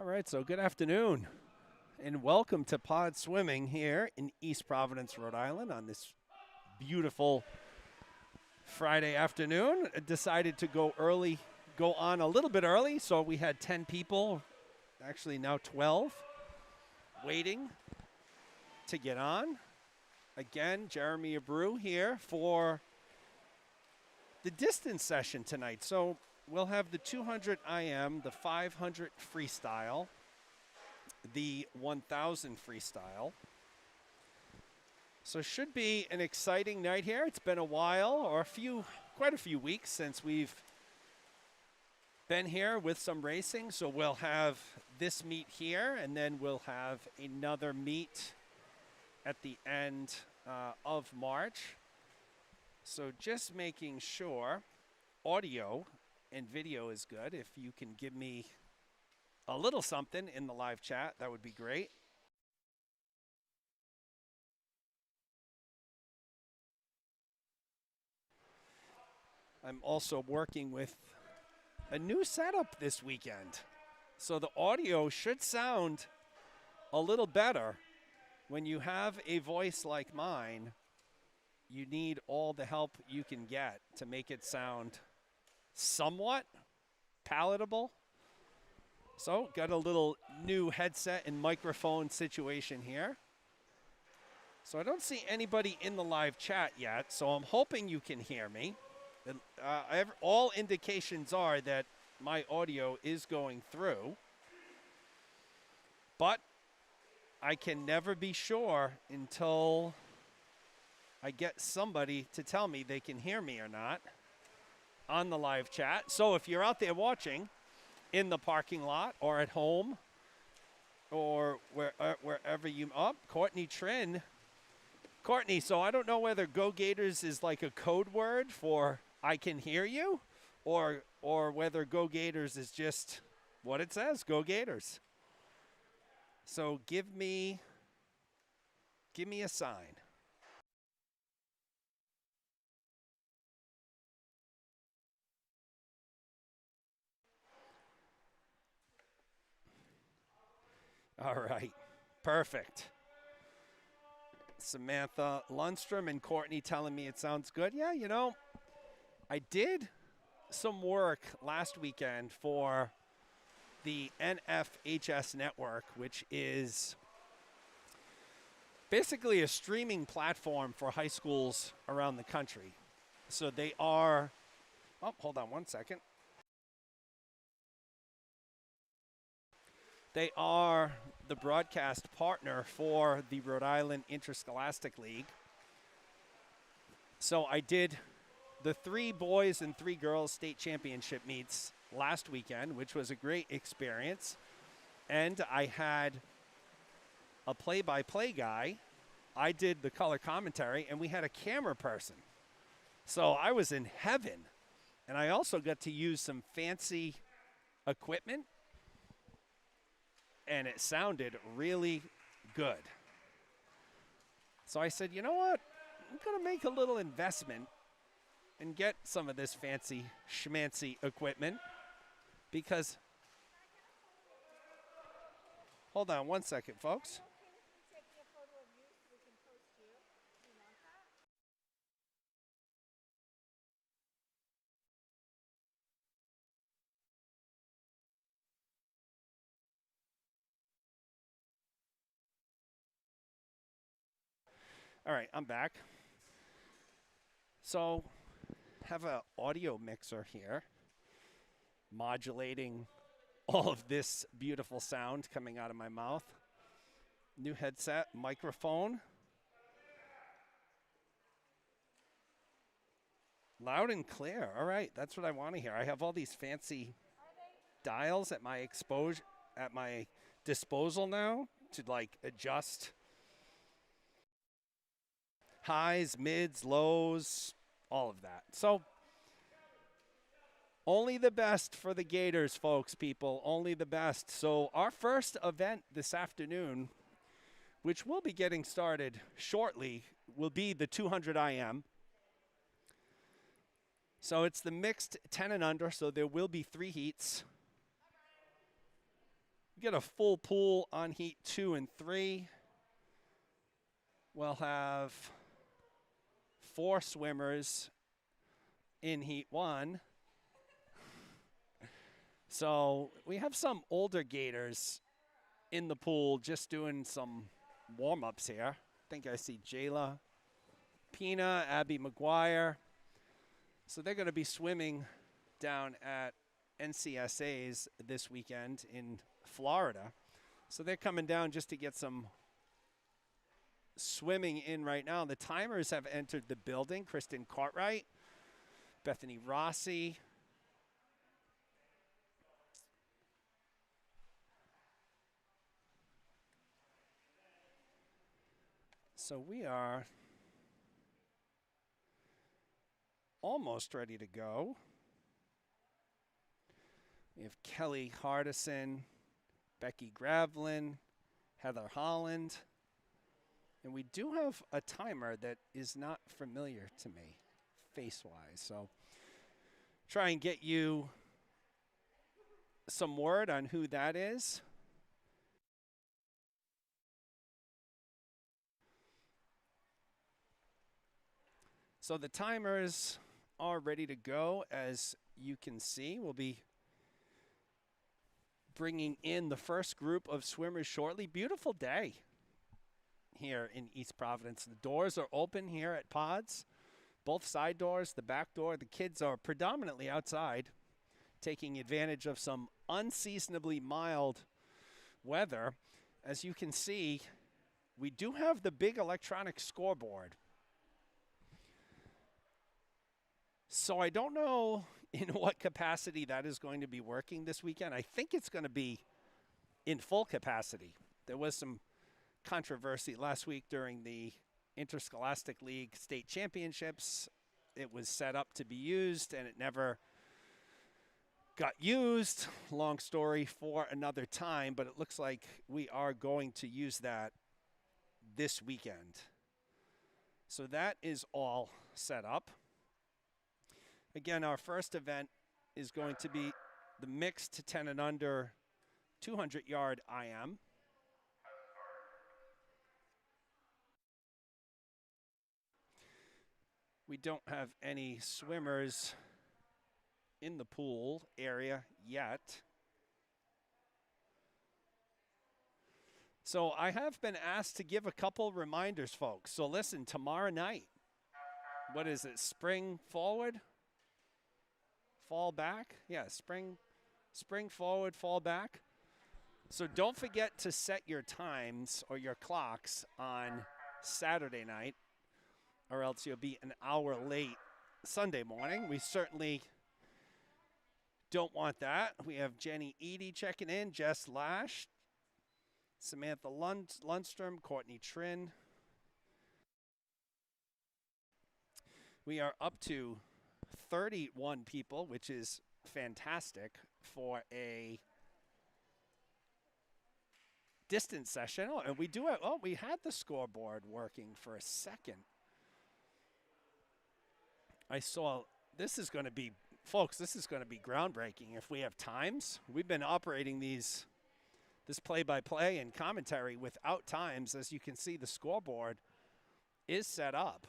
right, so good afternoon and welcome to Pod Swimming here in East Providence, Rhode Island on this beautiful Friday afternoon. I decided to go on a little bit early, so we had 10 people, actually now 12, waiting to get on. Again, Jeremy Abreu here for the distance session tonight. So we'll have the 200 IM, the 500 freestyle, the 1000 freestyle. So should be an exciting night here. It's been a while, or quite a few weeks since we've been here with some racing. So we'll have this meet here, and then we'll have another meet at the end of March. So just making sure audio and video is good. If you can give me a little something in the live chat, that would be great. I'm also working with a new setup this weekend. So the audio should sound a little better. When you have a voice like mine, you need all the help you can get to make it sound somewhat palatable. So got a little new headset and microphone situation here. So I don't see anybody in the live chat yet, so I'm hoping you can hear me. All indications are that my audio is going through, but I can never be sure until I get somebody to tell me they can hear me or not on the live chat. So if you're out there watching in the parking lot or at home or wherever you up, Courtney Trin. Courtney, so I don't know whether Go Gators is like a code word for I can hear you, or whether Go Gators is just what it says, Go Gators. So give me a sign. All right, perfect. Samantha Lundstrom and Courtney telling me it sounds good. Yeah, you know, I did some work last weekend for the NFHS network, which is basically a streaming platform for high schools around the country. So they are, oh, hold on one second. They are the broadcast partner for the Rhode Island Interscholastic League. So I did the 3 boys and 3 girls state championship meets last weekend, which was a great experience. And I had a play-by-play guy. I did the color commentary, and we had a camera person. So I was in heaven. And I also got to use some fancy equipment, and it sounded really good. So I said, you know what? I'm going to make a little investment and get some of this fancy schmancy equipment because, hold on one second, folks. All right, I'm back. So have an audio mixer here modulating all of this beautiful sound coming out of my mouth. New headset, microphone. Loud and clear. All right, that's what I want to hear. I have all these fancy dials at my disposal now to like adjust highs, mids, lows, all of that. So only the best for the Gators, folks, people. Only the best. So our first event this afternoon, which will be getting started shortly, will be the 200 IM. So it's the mixed 10 and under, so there will be 3 heats. We get a full pool on heat 2 and 3. We'll have 4 swimmers in heat 1. So we have some older gators in the pool just doing some warm-ups here. I think I see Jayla Pina, Abby McGuire. So they're going to be swimming down at NCSA's this weekend in Florida. So they're coming down just to get some swimming in right now. The timers have entered the building. Kristen Cartwright, Bethany Rossi. So we are almost ready to go. We have Kelly Hardison, Becky Gravlin, Heather Holland. And we do have a timer that is not familiar to me face-wise. So try and get you some word on who that is. So the timers are ready to go. As you can see, we'll be bringing in the first group of swimmers shortly. Beautiful day here in East Providence. The doors are open here at Pods, both side doors, the back door. The kids are predominantly outside, taking advantage of some unseasonably mild weather. As you can see, we do have the big electronic scoreboard. So I don't know in what capacity that is going to be working this weekend. I think it's going to be in full capacity. There was some controversy last week during the Interscholastic League state championships. It was set up to be used and it never got used. Long story for another time, but it looks like we are going to use that this weekend. So that is all set up. Again, our first event is going to be the mixed 10 and under 200-yard IM. We don't have any swimmers in the pool area yet. So I have been asked to give a couple reminders, folks. So listen, tomorrow night, what is it, spring forward? Fall back? Yeah, spring forward, fall back. So don't forget to set your times or your clocks on Saturday night, or else you'll be an hour late Sunday morning. We certainly don't want that. We have Jenny Eady checking in, Jess Lash, Samantha Lundstrom, Courtney Trin. We are up to 31 people, which is fantastic for a distance session. Oh, and we do have, we had the scoreboard working for a second. I saw, this is going to be, folks, this is going to be groundbreaking if we have times. We've been operating this play-by-play and commentary without times. As you can see, the scoreboard is set up.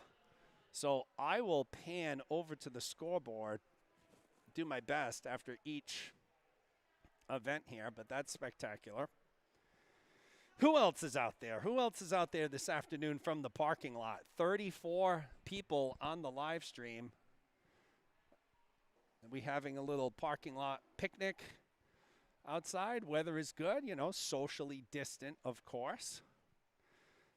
So I will pan over to the scoreboard, do my best after each event here, but that's spectacular. Who else is out there? Who else is out there this afternoon from the parking lot? 34 people on the live stream. Are we having a little parking lot picnic outside? Weather is good, you know, socially distant, of course.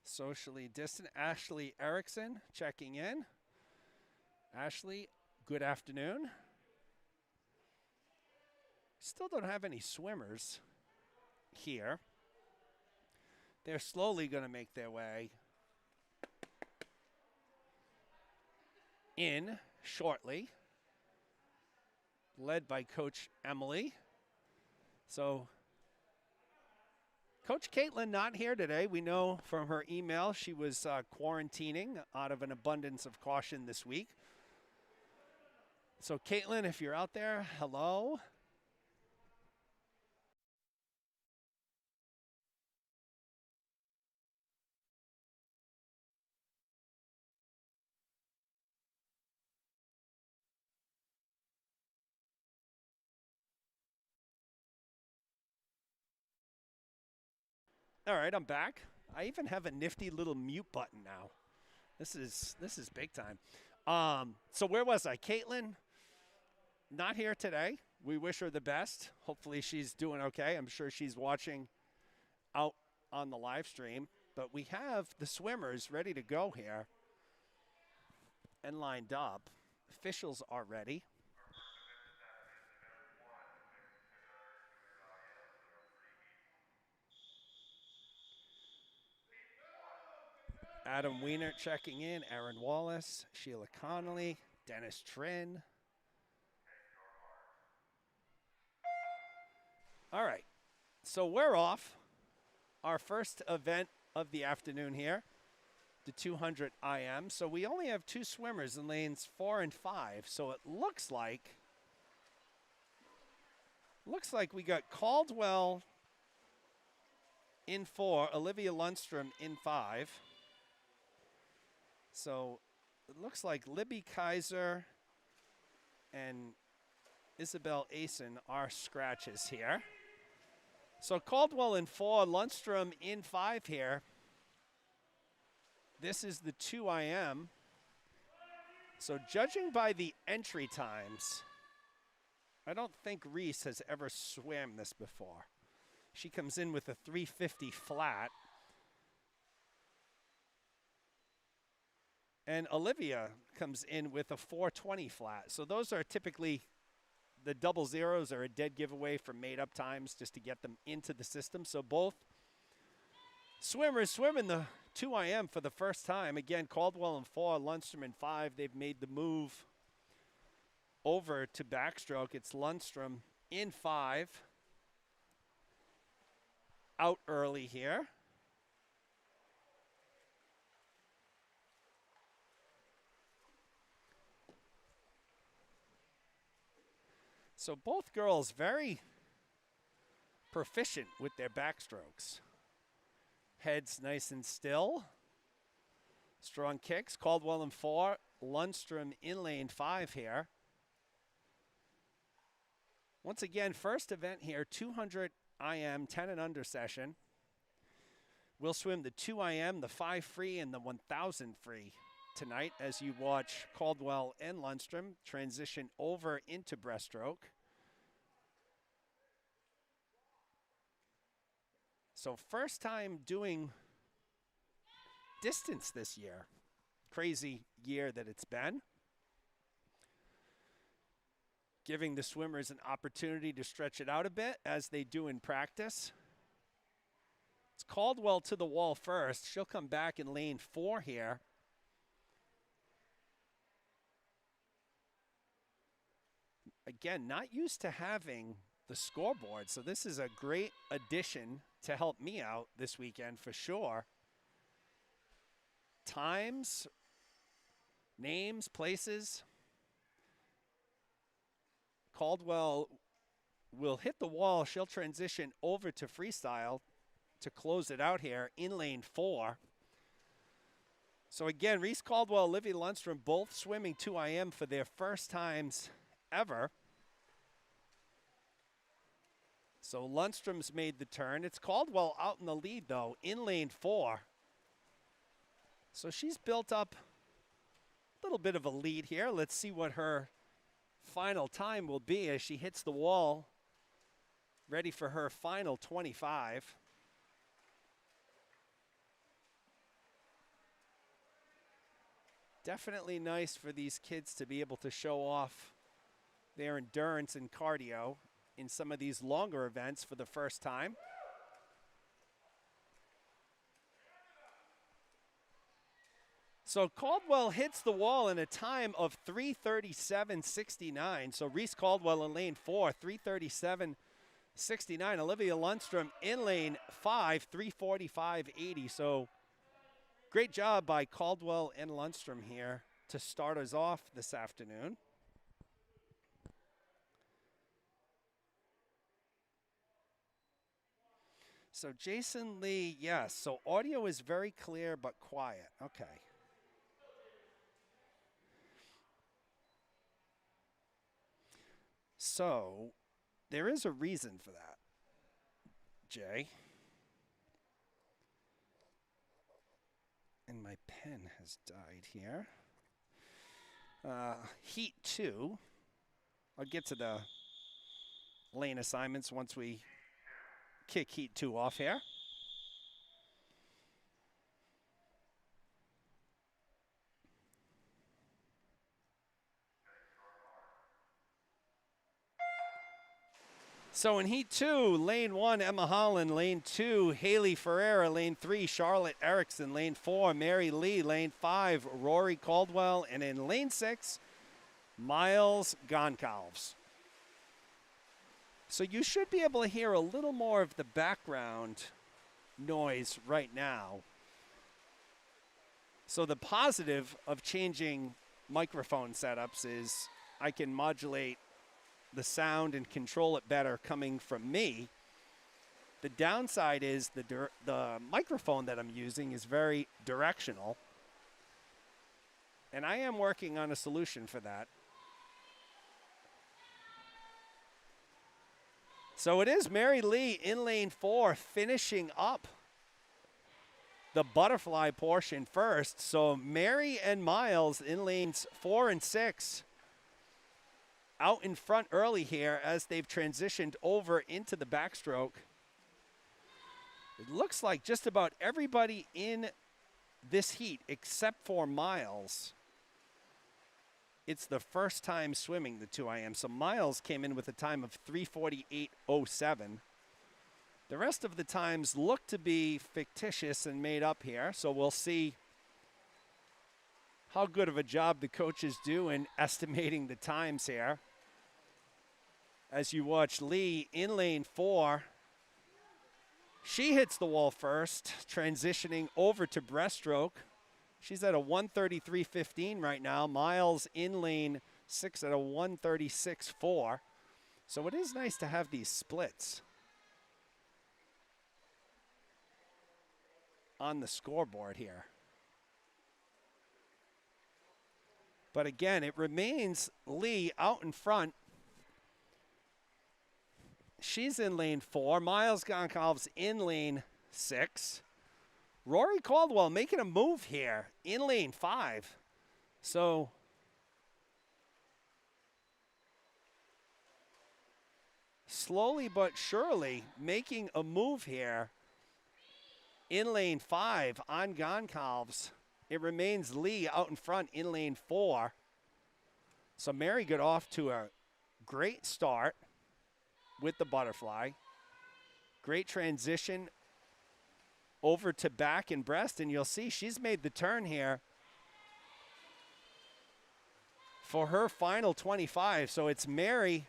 Socially distant. Ashley Erickson checking in. Ashley, good afternoon. Still don't have any swimmers here. They're slowly going to make their way in shortly, led by Coach Emily. So Coach Caitlin not here today. We know from her email she was quarantining out of an abundance of caution this week. So Caitlin, if you're out there, hello. All right, I'm back. I even have a nifty little mute button now. This is big time. So where was I? Caitlin, not here today. We wish her the best. Hopefully she's doing okay. I'm sure she's watching out on the live stream. But we have the swimmers ready to go here and lined up. Officials are ready. Adam Weiner checking in, Aaron Wallace, Sheila Connolly, Dennis Trin. All right, so we're off. Our first event of the afternoon here, the 200 IM. So we only have two swimmers in lanes 4 and 5. So it looks like we got Caldwell in 4, Olivia Lundstrom in 5. So it looks like Libby Kaiser and Isabel Asen are scratches here. So Caldwell in 4, Lundstrom in 5 here. This is the 2 IM. So judging by the entry times, I don't think Reese has ever swam this before. She comes in with a 350 flat. And Olivia comes in with a 420 flat. So those are typically the double zeros are a dead giveaway for made-up times just to get them into the system. So both swimmers swimming the 2 IM for the first time. Again, Caldwell in 4, Lundstrom in 5. They've made the move over to backstroke. It's Lundstrom in 5. Out early here. So both girls very proficient with their backstrokes. Heads nice and still. Strong kicks. Caldwell in 4. Lundstrom in lane 5 here. Once again, first event here, 200 IM, 10 and under session. We'll swim the 2 IM, the 5 free, and the 1000 free tonight as you watch Caldwell and Lundstrom transition over into breaststroke. So first time doing distance this year. Crazy year that it's been. Giving the swimmers an opportunity to stretch it out a bit as they do in practice. It's Caldwell to the wall first. She'll come back in lane 4 here. Again, not used to having the scoreboard, so this is a great addition to help me out this weekend for sure. Times, names, places. Caldwell will hit the wall. She'll transition over to freestyle to close it out here in lane 4. So again, Reese Caldwell, Olivia Lundstrom, both swimming 2 IM for their first times ever. So Lundstrom's made the turn. It's Caldwell out in the lead, though, in lane 4. So she's built up a little bit of a lead here. Let's see what her final time will be as she hits the wall, ready for her final 25. Definitely nice for these kids to be able to show off their endurance and cardio in some of these longer events for the first time. So Caldwell hits the wall in a time of 3:37.69. So Reese Caldwell in lane 4, 3:37.69. Olivia Lundstrom in lane 5, 3:45.80. So great job by Caldwell and Lundstrom here to start us off this afternoon. So Jason Lee, yes. So audio is very clear but quiet. Okay. So there is a reason for that, Jay. And my pen has died here. Heat 2. I'll get to the lane assignments once we kick Heat 2 off here. So in Heat 2, lane 1, Emma Holland. Lane 2, Haley Ferreira. Lane 3, Charlotte Erickson. Lane 4, Mary Lee. Lane 5, Rory Caldwell. And in lane 6, Miles Goncalves. So you should be able to hear a little more of the background noise right now. So the positive of changing microphone setups is I can modulate the sound and control it better coming from me. The downside is the microphone that I'm using is very directional. And I am working on a solution for that. So it is Mary Lee in lane 4 finishing up the butterfly portion first. So Mary and Miles in lanes 4 and 6 out in front early here as they've transitioned over into the backstroke. It looks like just about everybody in this heat except for Miles, it's the first time swimming the 2IM. So Miles came in with a time of 3:48.07. The rest of the times look to be fictitious and made up here. So we'll see how good of a job the coaches do in estimating the times here. As you watch Lee in lane 4, she hits the wall first, transitioning over to breaststroke. She's at a 1:33.15 right now. Miles in lane 6 at a 1:36.4. So it is nice to have these splits on the scoreboard here. But again, it remains Lee out in front. She's in lane 4. Miles Goncalves in lane 6. Rory Caldwell making a move here in lane 5. So slowly but surely making a move here in lane 5 on Goncalves. It remains Lee out in front in lane 4. So Mary got off to a great start with the butterfly. Great transition over to back and breast, and you'll see she's made the turn here for her final 25. So it's Mary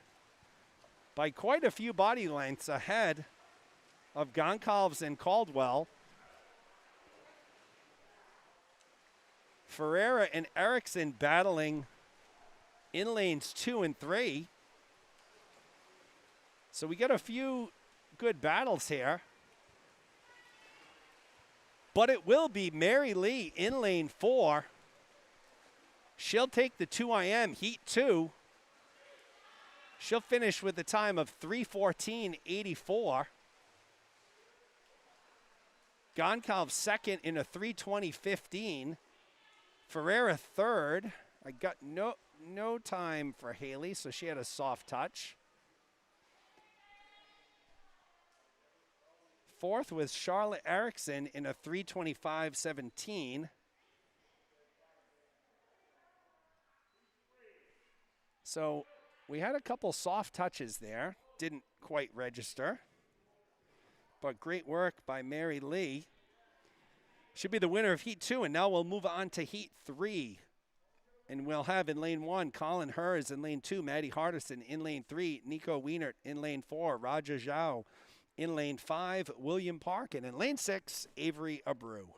by quite a few body lengths ahead of Goncalves and Caldwell. Ferreira and Erickson battling in lanes 2 and 3. So we got a few good battles here. But it will be Mary Lee in lane 4. She'll take the 2IM Heat 2. She'll finish with a time of 3:14.84. Goncalves second in a 3:20.15. Ferreira third. I got no time for Haley, so she had a soft touch. Fourth was Charlotte Erickson in a 3:25.17. So we had a couple soft touches there. Didn't quite register. But great work by Mary Lee. Should be the winner of Heat 2, and now we'll move on to Heat 3. And we'll have in lane 1, Colin Hers. In lane 2, Maddie Hardison. In lane 3, Nico Wienert. In lane 4, Raja Zhao. In lane 5, William Park. And in lane 6, Avery Abreu.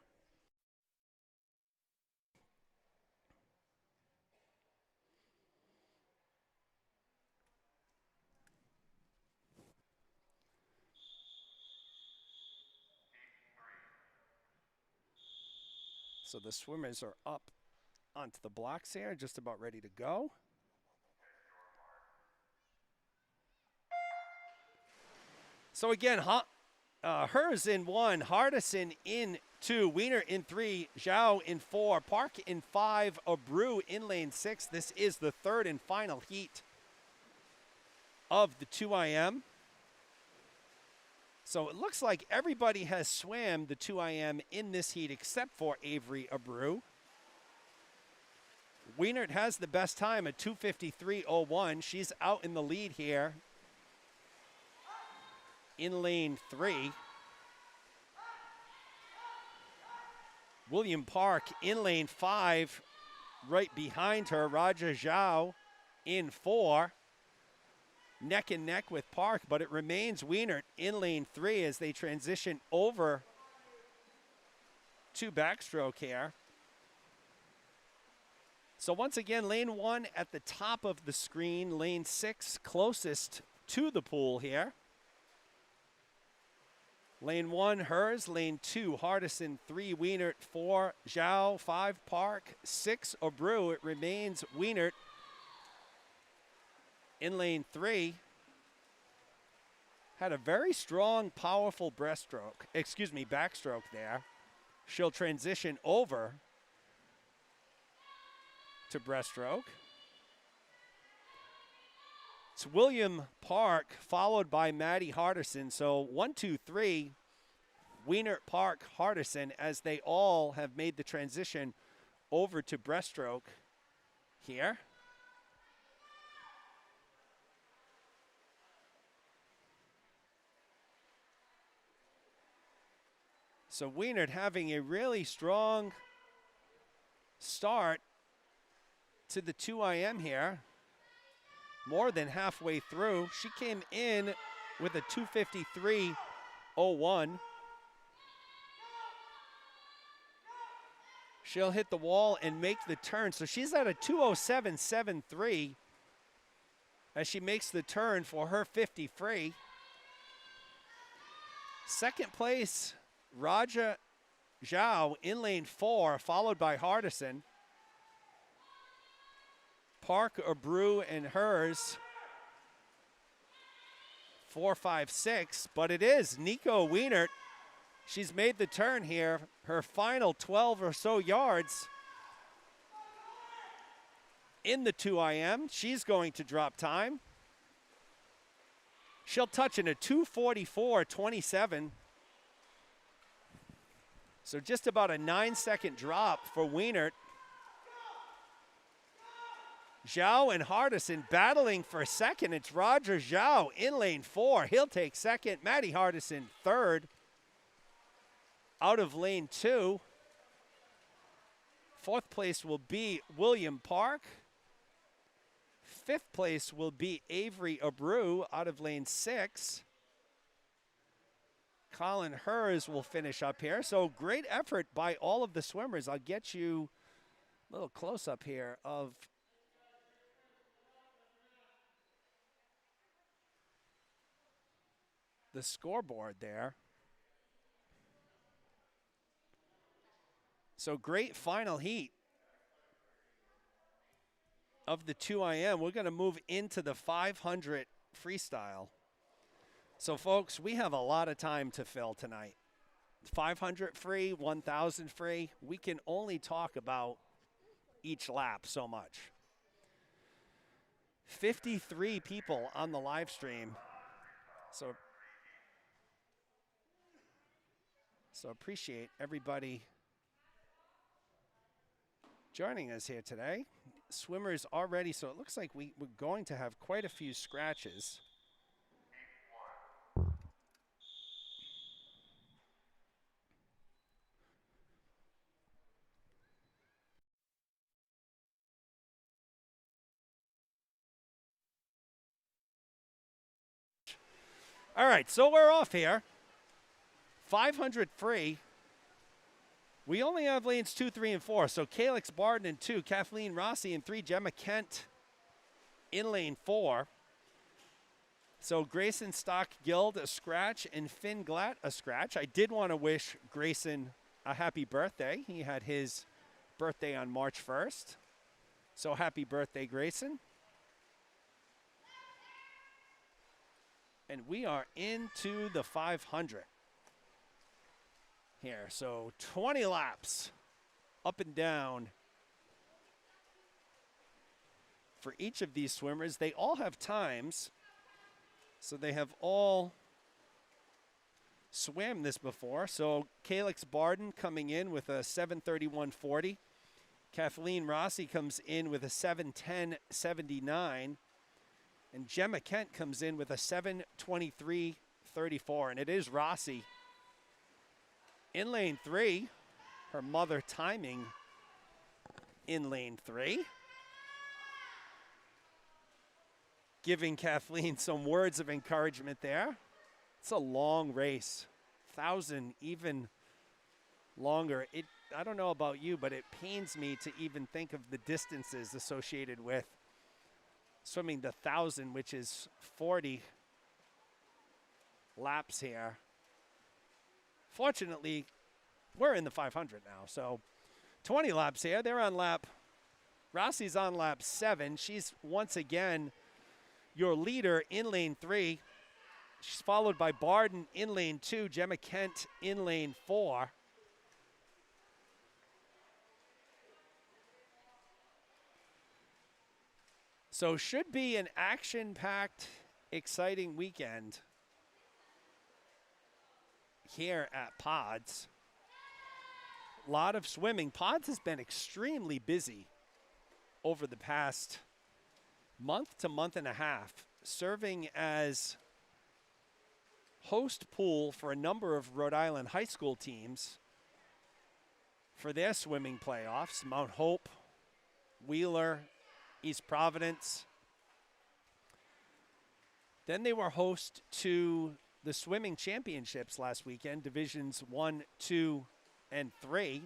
So the swimmers are up onto the blocks here, just about ready to go. So again, Hers in 1, Hardison in 2, Wiener in 3, Zhao in 4, Park in 5, Abreu in lane 6. This is the third and final heat of the 2IM. So it looks like everybody has swam the 2IM in this heat except for Avery Abreu. Wienert has the best time at 2:53.01. She's out in the lead here in lane 3. William Park in lane 5, right behind her. Raja Zhao in 4. Neck and neck with Park, but it remains Wienert in lane 3 as they transition over to backstroke here. So once again, lane 1 at the top of the screen, lane 6 closest to the pool here. Lane 1, hers. Lane 2, Hardison. 3, Wienert. 4, Zhao. 5, Park. 6, Abreu. It remains Wienert in lane 3. Had a very strong, powerful backstroke there. She'll transition over to breaststroke. It's William Park followed by Maddie Hardison. So 1, 2, 3, Wienert, Park, Hardison, as they all have made the transition over to breaststroke here. So Wienert having a really strong start to the 2IM here. More than halfway through. She came in with a 2:53.01. She'll hit the wall and make the turn. So she's at a 2:07.73 as she makes the turn for her 50 free. Second place, Raja Zhao in lane 4, followed by Hardison. Park, Abreu, and hers 4, 5, 6, but it is Nico Wienert. She's made the turn here. Her final 12 or so yards in the 2IM. She's going to drop time. She'll touch in a 2:44.27. So just about a 9-second drop for Wienert. Zhao and Hardison battling for second. It's Roger Zhao in lane 4. He'll take second. Maddie Hardison third out of lane 2. Fourth place will be William Park. Fifth place will be Avery Abreu out of lane 6. Colin Hers will finish up here. So great effort by all of the swimmers. I'll get you a little close-up here of the scoreboard there. So great final heat of the 2IM. We're going to move into the 500 freestyle. So folks, we have a lot of time to fill tonight. 500 free, 1,000 free. We can only talk about each lap so much. 53 people on the live stream. So appreciate everybody joining us here today. Swimmers already, so it looks like we're going to have quite a few scratches. All right, so we're off here. 500 free. We only have lanes 2, 3, and 4. So Calix Barden in 2, Kathleen Rossi in 3, Gemma Kent in lane 4. So Grayson Stock Guild a scratch and Finn Glatt a scratch. I did want to wish Grayson a happy birthday. He had his birthday on March 1st. So happy birthday, Grayson. And we are into the 500. here. So 20 laps up and down for each of these swimmers. They all have times, so they have all swam this before. So Calix Barden coming in with a 7:31.40. Kathleen Rossi comes in with a 7:10.79. And Gemma Kent comes in with a 7:23.34. And it is Rossi in lane 3. Her mother timing in lane 3. Giving Kathleen some words of encouragement there. It's a long race. 1,000 even longer. I don't know about you, but it pains me to even think of the distances associated with swimming the 1,000, which is 40 laps here. Fortunately, we're in the 500 now, so 20 laps here. They're on lap, Rossi's on lap 7. She's once again your leader in lane 3. She's followed by Barden in lane 2, Gemma Kent in lane 4. So should be an action-packed, exciting weekend here at Pods. A lot of swimming. Pods has been extremely busy over the past month to month and a half, serving as host pool for a number of Rhode Island high school teams for their swimming playoffs. Mount Hope, Wheeler, East Providence. Then they were host to the swimming championships last weekend, divisions 1, 2, and 3,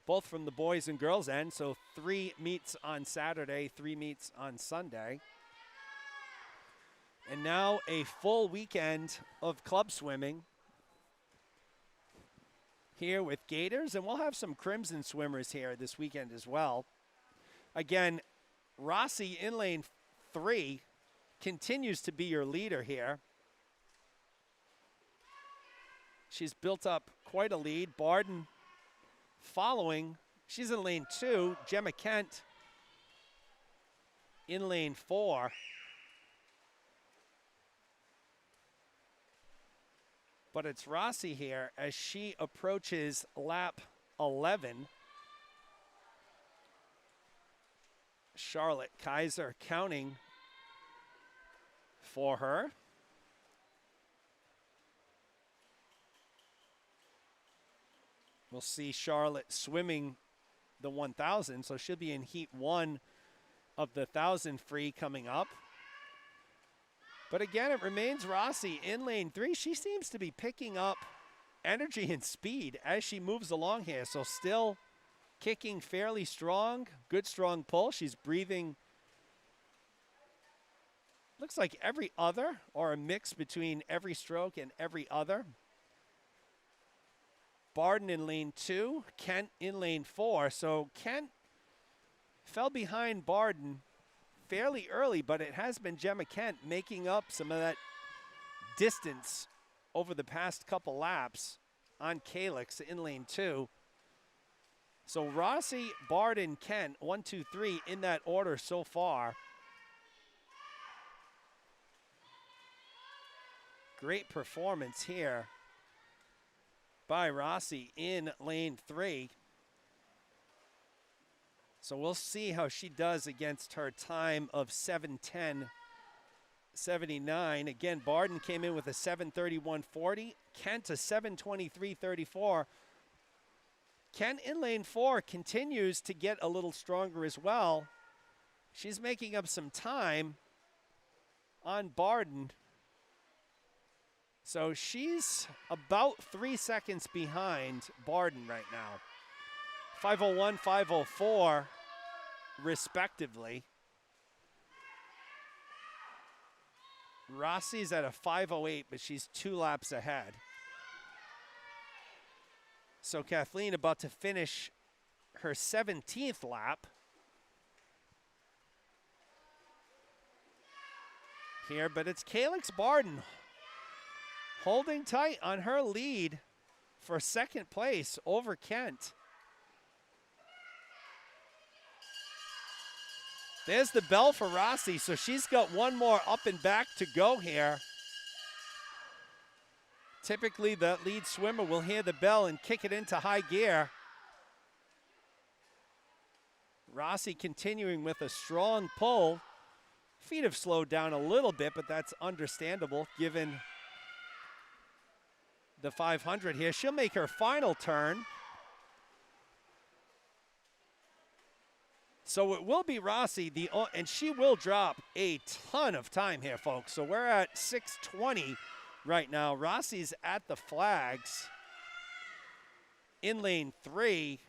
both from the boys and girls end. So 3 meets on Saturday, 3 meets on Sunday. And now a full weekend of club swimming here with Gators. And we'll have some Crimson swimmers here this weekend as well. Again, Rossi in lane 3 continues to be your leader here. She's built up quite a lead. Barden following. She's in lane 2. Gemma Kent in lane 4. But it's Rossi here as she approaches lap 11. Charlotte Kaiser counting for her. We'll see Charlotte swimming the 1,000, so she'll be in heat 1 of the 1,000 free coming up. But again, it remains Rossi in lane 3. She seems to be picking up energy and speed as she moves along here, so still kicking fairly strong, good strong pull. She's breathing, looks like every other, or a mix between every stroke and every other. Barden in lane 2, Kent in lane 4. So Kent fell behind Barden fairly early, but it has been Gemma Kent making up some of that distance over the past couple laps on Calix in lane 2. So Rossi, Barden, Kent, 1, 2, 3 in that order so far. Great performance here by Rossi in lane 3. So we'll see how she does against her time of 7:10.79. Again, Barden came in with a 7:31.40. Kent a 7:23.34. Kent in lane 4 continues to get a little stronger as well. She's making up some time on Barden. So she's about 3 seconds behind Barden right now. 5:01, 5:04, respectively. Rossi's at a 5:08, but she's 2 laps ahead. So Kathleen about to finish her 17th lap here, but it's Calix Barden holding tight on her lead for second place over Kent. There's the bell for Rossi, so she's got one more up and back to go here. Typically, the lead swimmer will hear the bell and kick it into high gear. Rossi continuing with a strong pull. Feet have slowed down a little bit, but that's understandable given the 500 here. She'll make her final turn. So it will be Rossi, and she will drop a ton of time here, folks. So we're at 6:20 right now. Rossi's at the flags in lane 3.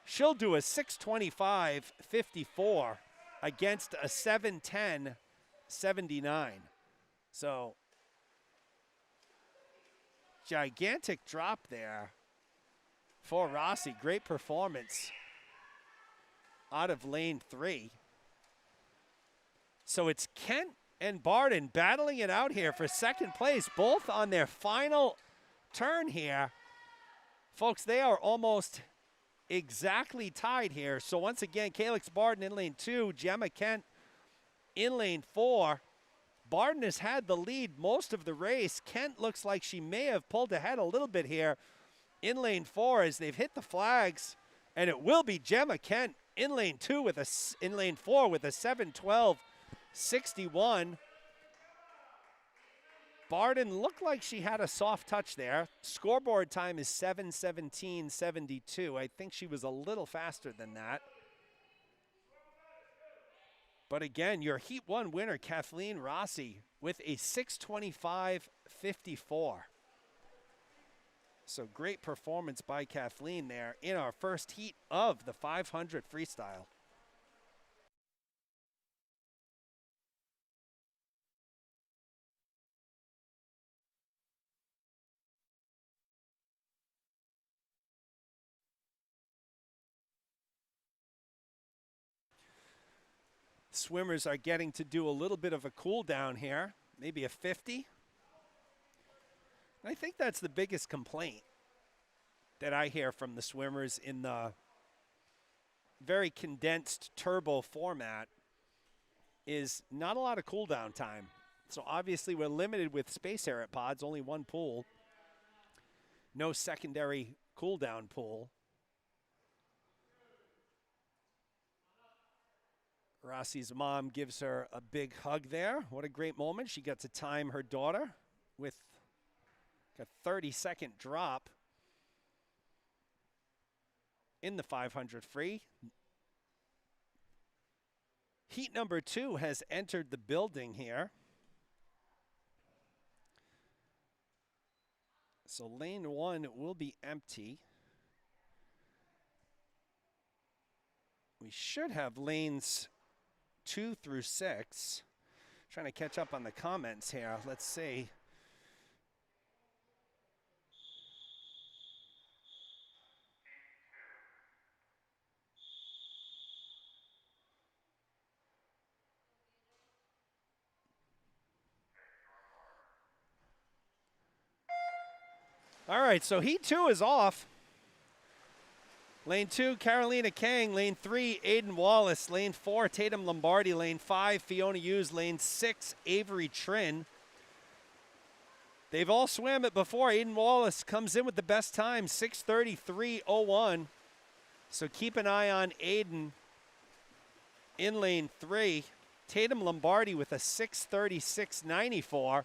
She'll do a 6:25.54 against a 7:10.79. So gigantic drop there for Rossi. Great performance out of lane 3. So it's Kent and Barden battling it out here for second place, both on their final turn here. Folks, they are almost exactly tied here. So once again, Calix Barden in lane 2, Gemma Kent in lane 4. Barden has had the lead most of the race. Kent looks like she may have pulled ahead a little bit here in lane 4 as they've hit the flags, and it will be Gemma Kent in lane 4 with a 7:12.61. Barden looked like she had a soft touch there. Scoreboard time is 7:17.72. I think she was a little faster than that. But again, your Heat 1 winner, Kathleen Rossi, with a 6:25.54. So great performance by Kathleen there in our first heat of the 500 freestyle. Swimmers are getting to do a little bit of a cool down here, maybe a 50. I think that's the biggest complaint that I hear from the swimmers in the very condensed turbo format is not a lot of cool down time. So obviously we're limited with Space Air at pods, only one pool. No secondary cool down pool. Rossi's mom gives her a big hug there. What a great moment. She got to time her daughter with a 30-second drop in the 500 free. Heat number 2 has entered the building here. So lane 1 will be empty. We should have lanes 2 through 6. Trying to catch up on the comments here. Let's see. All right, so Heat 2 is off. Lane 2, Carolina Kang. Lane 3, Aiden Wallace. Lane 4, Tatum Lombardi. Lane 5, Fiona Hughes. Lane 6, Avery Trin. They've all swam it before. Aiden Wallace comes in with the best time, 6:33.01. So keep an eye on Aiden in lane 3. Tatum Lombardi with a 6:36.94.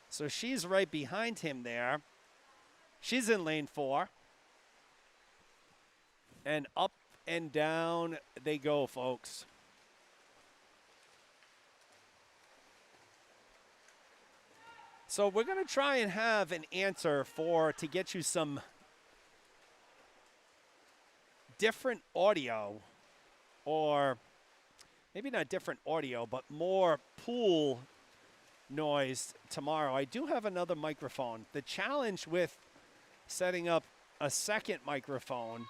So she's right behind him there. She's in lane 4. And up and down they go, folks. So we're going to try and have an answer to get you some different audio, or maybe not different audio, but more pool noise tomorrow. I do have another microphone. The challenge with setting up a second microphone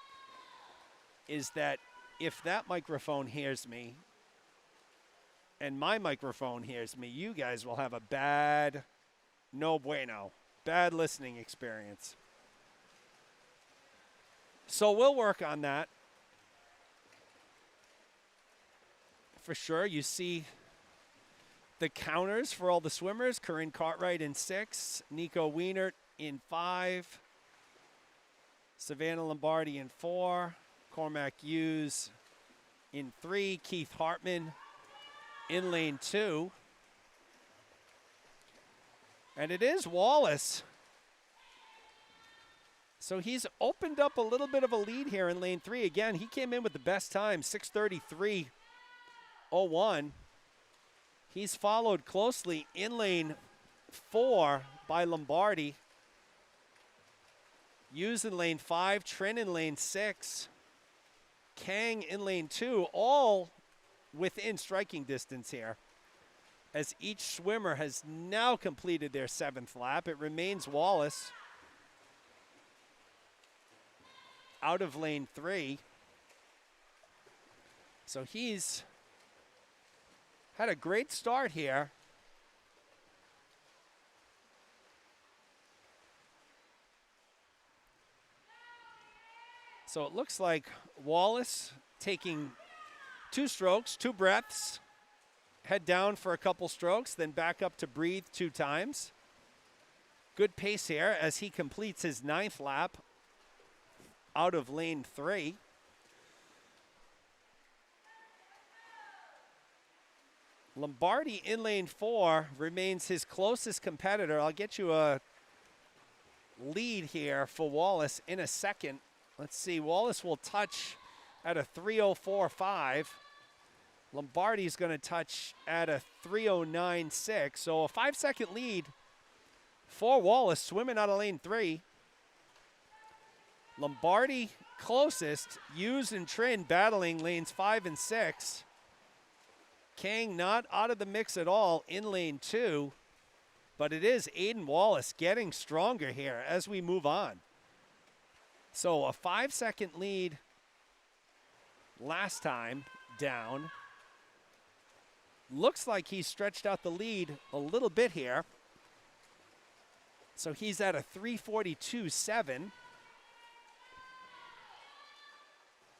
is that if that microphone hears me and my microphone hears me, you guys will have a bad listening experience. So we'll work on that. For sure, you see the counters for all the swimmers. Corinne Cartwright in 6, Nico Wienert in 5, Savannah Lombardi in 4, Cormac Hughes in 3, Keith Hartman in lane 2. And it is Wallace. So he's opened up a little bit of a lead here in lane 3. Again, he came in with the best time, 6:33.01. He's followed closely in lane 4 by Lombardi. Hughes in lane 5, Trin in lane 6, Kang in lane 2, all within striking distance here. As each swimmer has now completed their 7th lap, it remains Wallace out of lane 3. So he's had a great start here. So it looks like Wallace taking 2 strokes, 2 breaths, head down for a couple strokes, then back up to breathe 2 times. Good pace here as he completes his 9th lap out of lane 3. Lombardi in lane 4 remains his closest competitor. I'll get you a lead here for Wallace in a second. Let's see, Wallace will touch at a 3:04.5. Lombardi's going to touch at a 3:09.6. So a 5-second lead for Wallace swimming out of lane 3. Lombardi closest, Hughes and Trin battling lanes 5 and 6. Kang not out of the mix at all in lane 2, but it is Aiden Wallace getting stronger here as we move on. So a 5-second lead last time down. Looks like he's stretched out the lead a little bit here. So he's at a 3:42.7.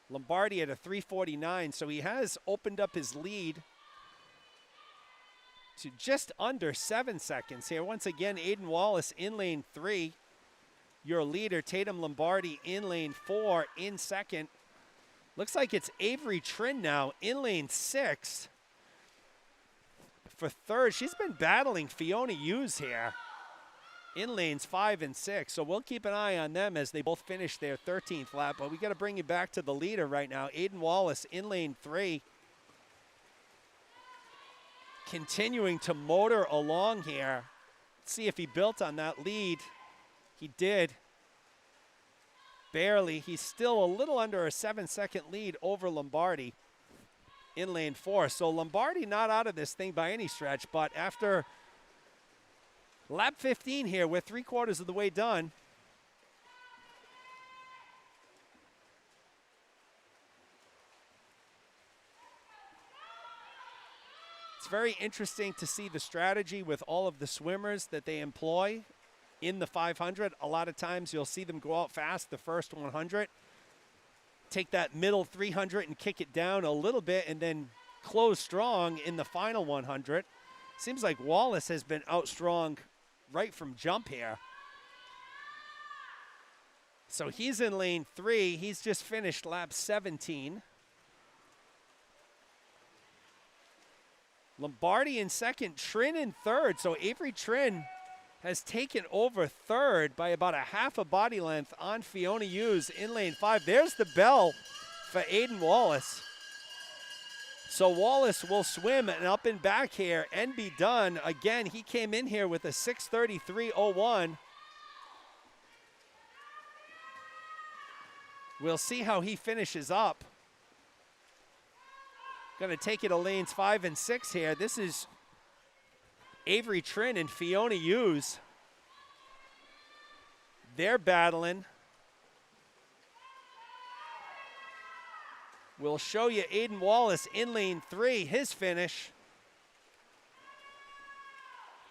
Lombardi at a 3:49, so he has opened up his lead to just under 7 seconds here. Once again, Aiden Wallace in lane 3. Your leader, Tatum Lombardi, in lane 4 in second. Looks like it's Avery Trin now in lane 6 for third. She's been battling Fiona Hughes here in lanes 5 and 6. So we'll keep an eye on them as they both finish their 13th lap. But we got to bring you back to the leader right now. Aiden Wallace in lane 3. Continuing to motor along here. Let's see if he built on that lead. He did. Barely. He's still a little under a 7-second lead over Lombardi in lane 4. So Lombardi not out of this thing by any stretch, but after lap 15 here, we're 3/4 of the way done. It's very interesting to see the strategy with all of the swimmers that they employ in the 500. A lot of times you'll see them go out fast the first 100, take that middle 300 and kick it down a little bit and then close strong in the final 100. Seems like Wallace has been out strong right from jump here. So he's in lane 3. He's just finished lap 17. Lombardi in second, Trin in third. So Avery Trin has taken over third by about a half a body length on Fiona Hughes in lane 5. There's the bell for Aiden Wallace. So Wallace will swim and up and back here and be done. Again, he came in here with a 6:33.01. We'll see how he finishes up. Going to take it to lanes 5 and 6 here. This is Avery Trin and Fiona Hughes. They're battling. We'll show you Aiden Wallace in lane 3, his finish.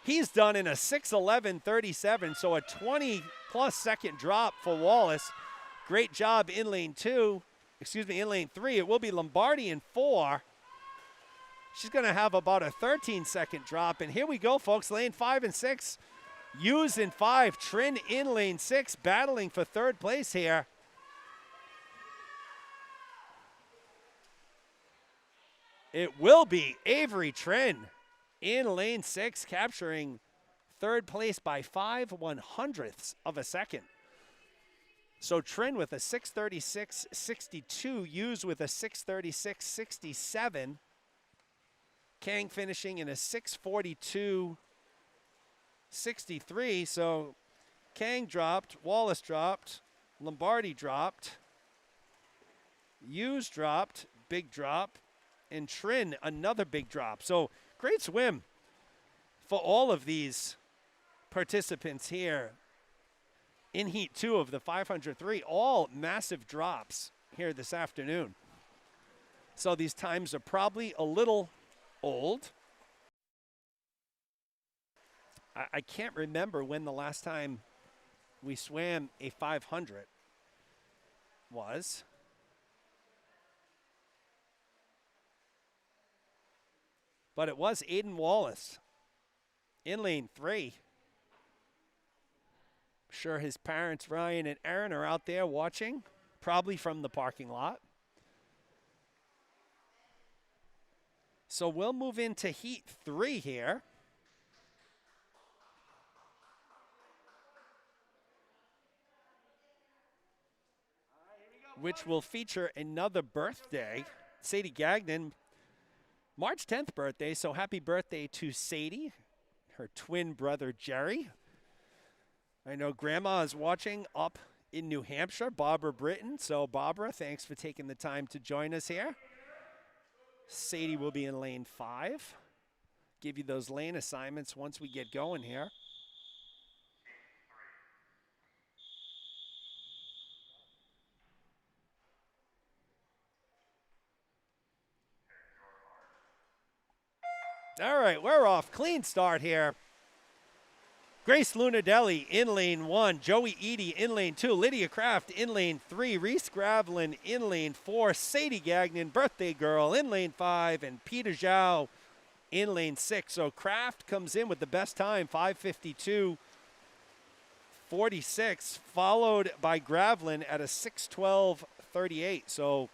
He's done in a 6:11.37, so a 20-plus second drop for Wallace. Great job in lane 2. Excuse me, in lane 3. It will be Lombardi in 4. She's going to have about a 13-second drop. And here we go, folks. Lane 5 and 6. Hughes in 5. Trin in lane 6, battling for third place here. It will be Avery Trin in lane 6, capturing third place by 5/100ths of a second. So Trin with a 6:36.62, Hughes with a 6:36.67. Kang finishing in a 6:42.63. So Kang dropped, Wallace dropped, Lombardi dropped, Hughes dropped, big drop, and Trin another big drop. So great swim for all of these participants here in Heat 2 of the 500-3. All massive drops here this afternoon. So these times are probably a little old. I can't remember when the last time we swam a 500 was. But it was Aiden Wallace in lane 3. Sure his parents, Ryan and Aaron, are out there watching, probably from the parking lot. So we'll move into Heat 3 here. Which will feature another birthday. Sadie Gagnon, March 10th birthday, so happy birthday to Sadie, her twin brother Jerry. I know Grandma is watching up in New Hampshire, Barbara Britton. So Barbara, thanks for taking the time to join us here. Sadie will be in lane 5. Give you those lane assignments once we get going here. All right, we're off. Clean start here. Grace Lunadelli in lane 1. Joey Eady in lane 2. Lydia Kraft in lane 3. Reese Gravlin in lane 4. Sadie Gagnon, birthday girl, in lane 5. And Peter Zhao in lane 6. So Kraft comes in with the best time, 5:52.46, followed by Gravlin at a 6:12.38. So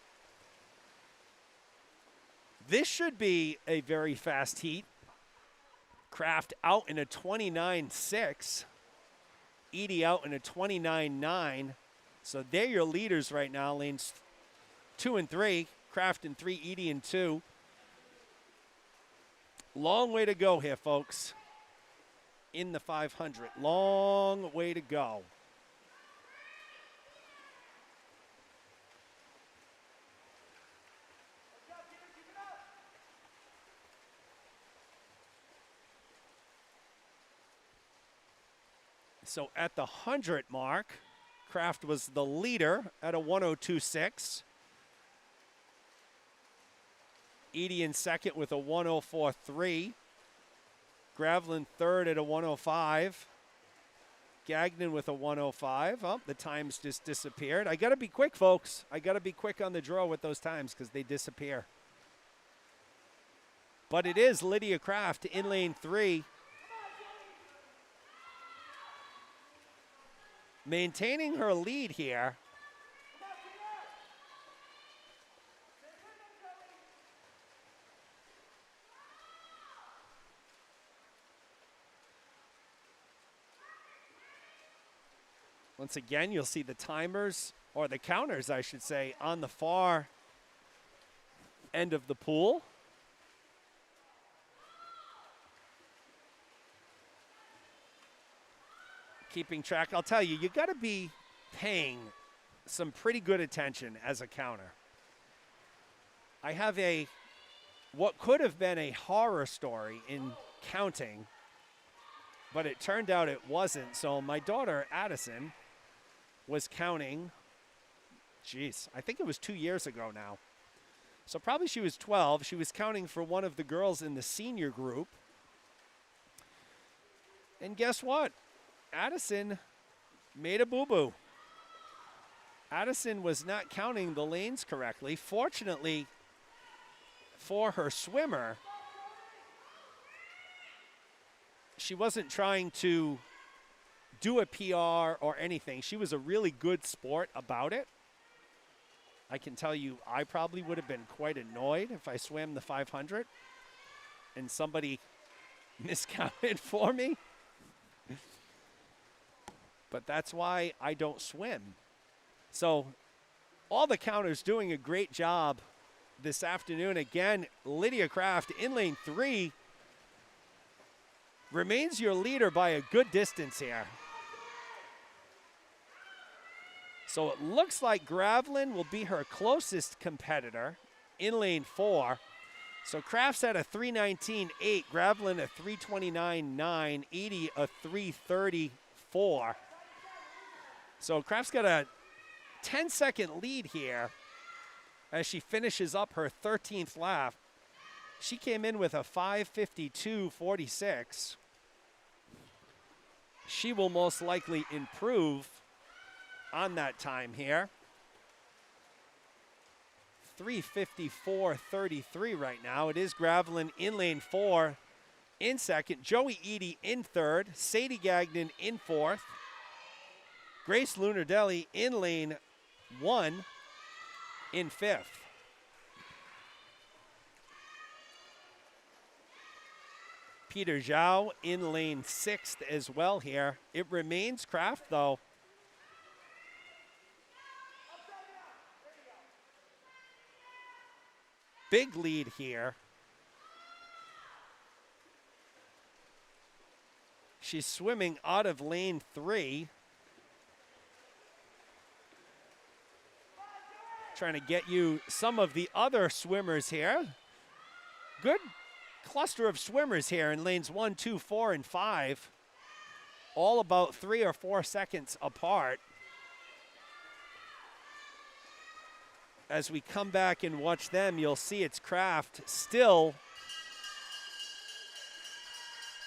this should be a very fast heat. Kraft out in a 29.6. Eady out in a 29.9. So they're your leaders right now, lanes 2 and 3. Kraft in 3, Eady in 2. Long way to go here, folks, in the 500. Long way to go. So at the 100 mark, Kraft was the leader at a 102.6. Eady in second with a 104.3. Gravlin third at a 105. Gagnon with a 105. Oh, the times just disappeared. I got to be quick, folks. I got to be quick on the draw with those times because they disappear. But it is Lydia Kraft in lane 3. Maintaining her lead here. Once again, you'll see the timers, or the counters, I should say, on the far end of the pool. Keeping track, I'll tell you, you got to be paying some pretty good attention as a counter. I have what could have been a horror story in counting, but it turned out it wasn't. So my daughter, Addison, was counting, I think it was 2 years ago now. So probably she was 12. She was counting for one of the girls in the senior group. And guess what? Addison made a boo-boo. Addison was not counting the lanes correctly. Fortunately for her swimmer, she wasn't trying to do a PR or anything. She was a really good sport about it. I can tell you I probably would have been quite annoyed if I swam the 500 and somebody miscounted for me. But that's why I don't swim. So all the counters doing a great job this afternoon. Again, Lydia Kraft in lane 3 remains your leader by a good distance here. So it looks like Gravlin will be her closest competitor in lane 4. So Kraft's at a 3:19.8, Gravlin a 3:29.9, Edie a 3:34. So Kraft's got a 10-second lead here as she finishes up her 13th lap. She came in with a 5:52.46. She will most likely improve on that time here. 3:54.33 right now. It is Gravlin in lane 4 in second. Joey Edie in third. Sadie Gagnon in fourth. Grace Lunardelli in lane 1 in fifth. Peter Zhao in lane 6th as well here. It remains Kraft though. Big lead here. She's swimming out of lane 3. Trying to get you some of the other swimmers here. Good cluster of swimmers here in lanes 1, 2, 4, and 5. All about 3 or 4 seconds apart. As we come back and watch them, you'll see it's Kraft still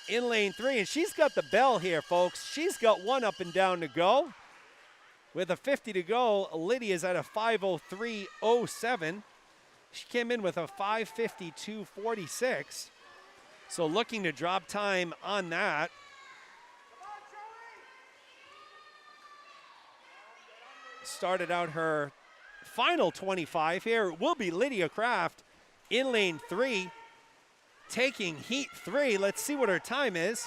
in lane 3. And she's got the bell here, folks. She's got one up and down to go. With a 50 to go, Lydia's at a 5:03.07. She came in with a 5:52.46. So looking to drop time on that. Started out her final 25 here. It will be Lydia Kraft in lane 3, taking heat 3. Let's see what her time is.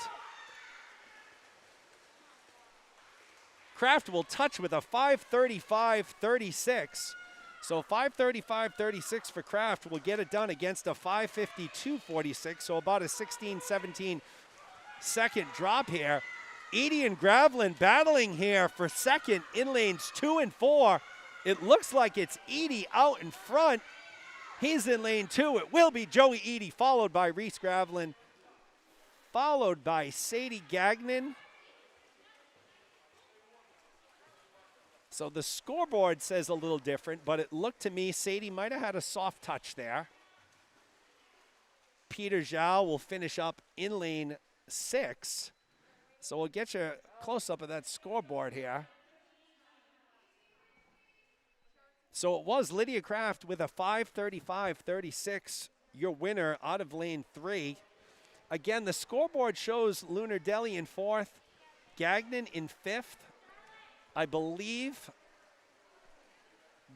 Kraft will touch with a 5:35.36. So 5:35.36 for Kraft will get it done against a 5:52.46. So about a 16, 17 second drop here. Edie and Gravlin battling here for second in lanes 2 and 4. It looks like it's Edie out in front. He's in lane 2. It will be Joey Edie, followed by Reese Gravlin, followed by Sadie Gagnon. So the scoreboard says a little different, but it looked to me Sadie might have had a soft touch there. Peter Zhao will finish up in lane 6. So we'll get you a close-up of that scoreboard here. So it was Lydia Kraft with a 5:35.36, your winner out of lane 3. Again, the scoreboard shows Lunardelli in 4th, Gagnon in 5th. I believe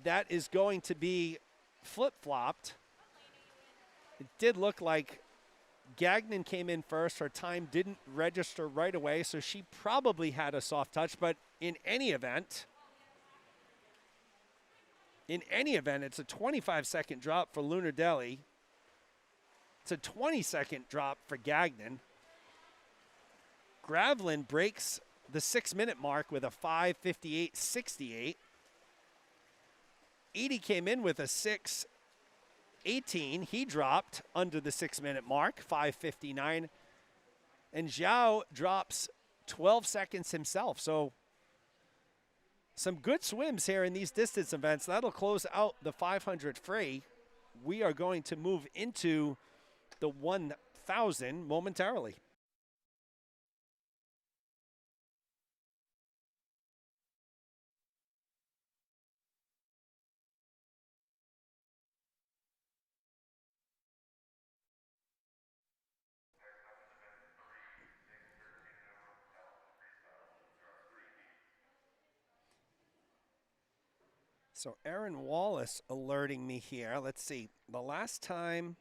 that is going to be flip-flopped. It did look like Gagnon came in first. Her time didn't register right away, so she probably had a soft touch. But in any event, it's a 25-second drop for Lunardelli. It's a 20-second drop for Gagnon. Gravlin breaks the 6-minute mark with a 5:58.68. Edie came in with a 6:18. He dropped under the 6-minute mark, 5:59. And Zhao drops 12 seconds himself. So some good swims here in these distance events. That'll close out the 500 free. We are going to move into the 1,000 momentarily. So Aaron Wallace alerting me here. Let's see. The last time,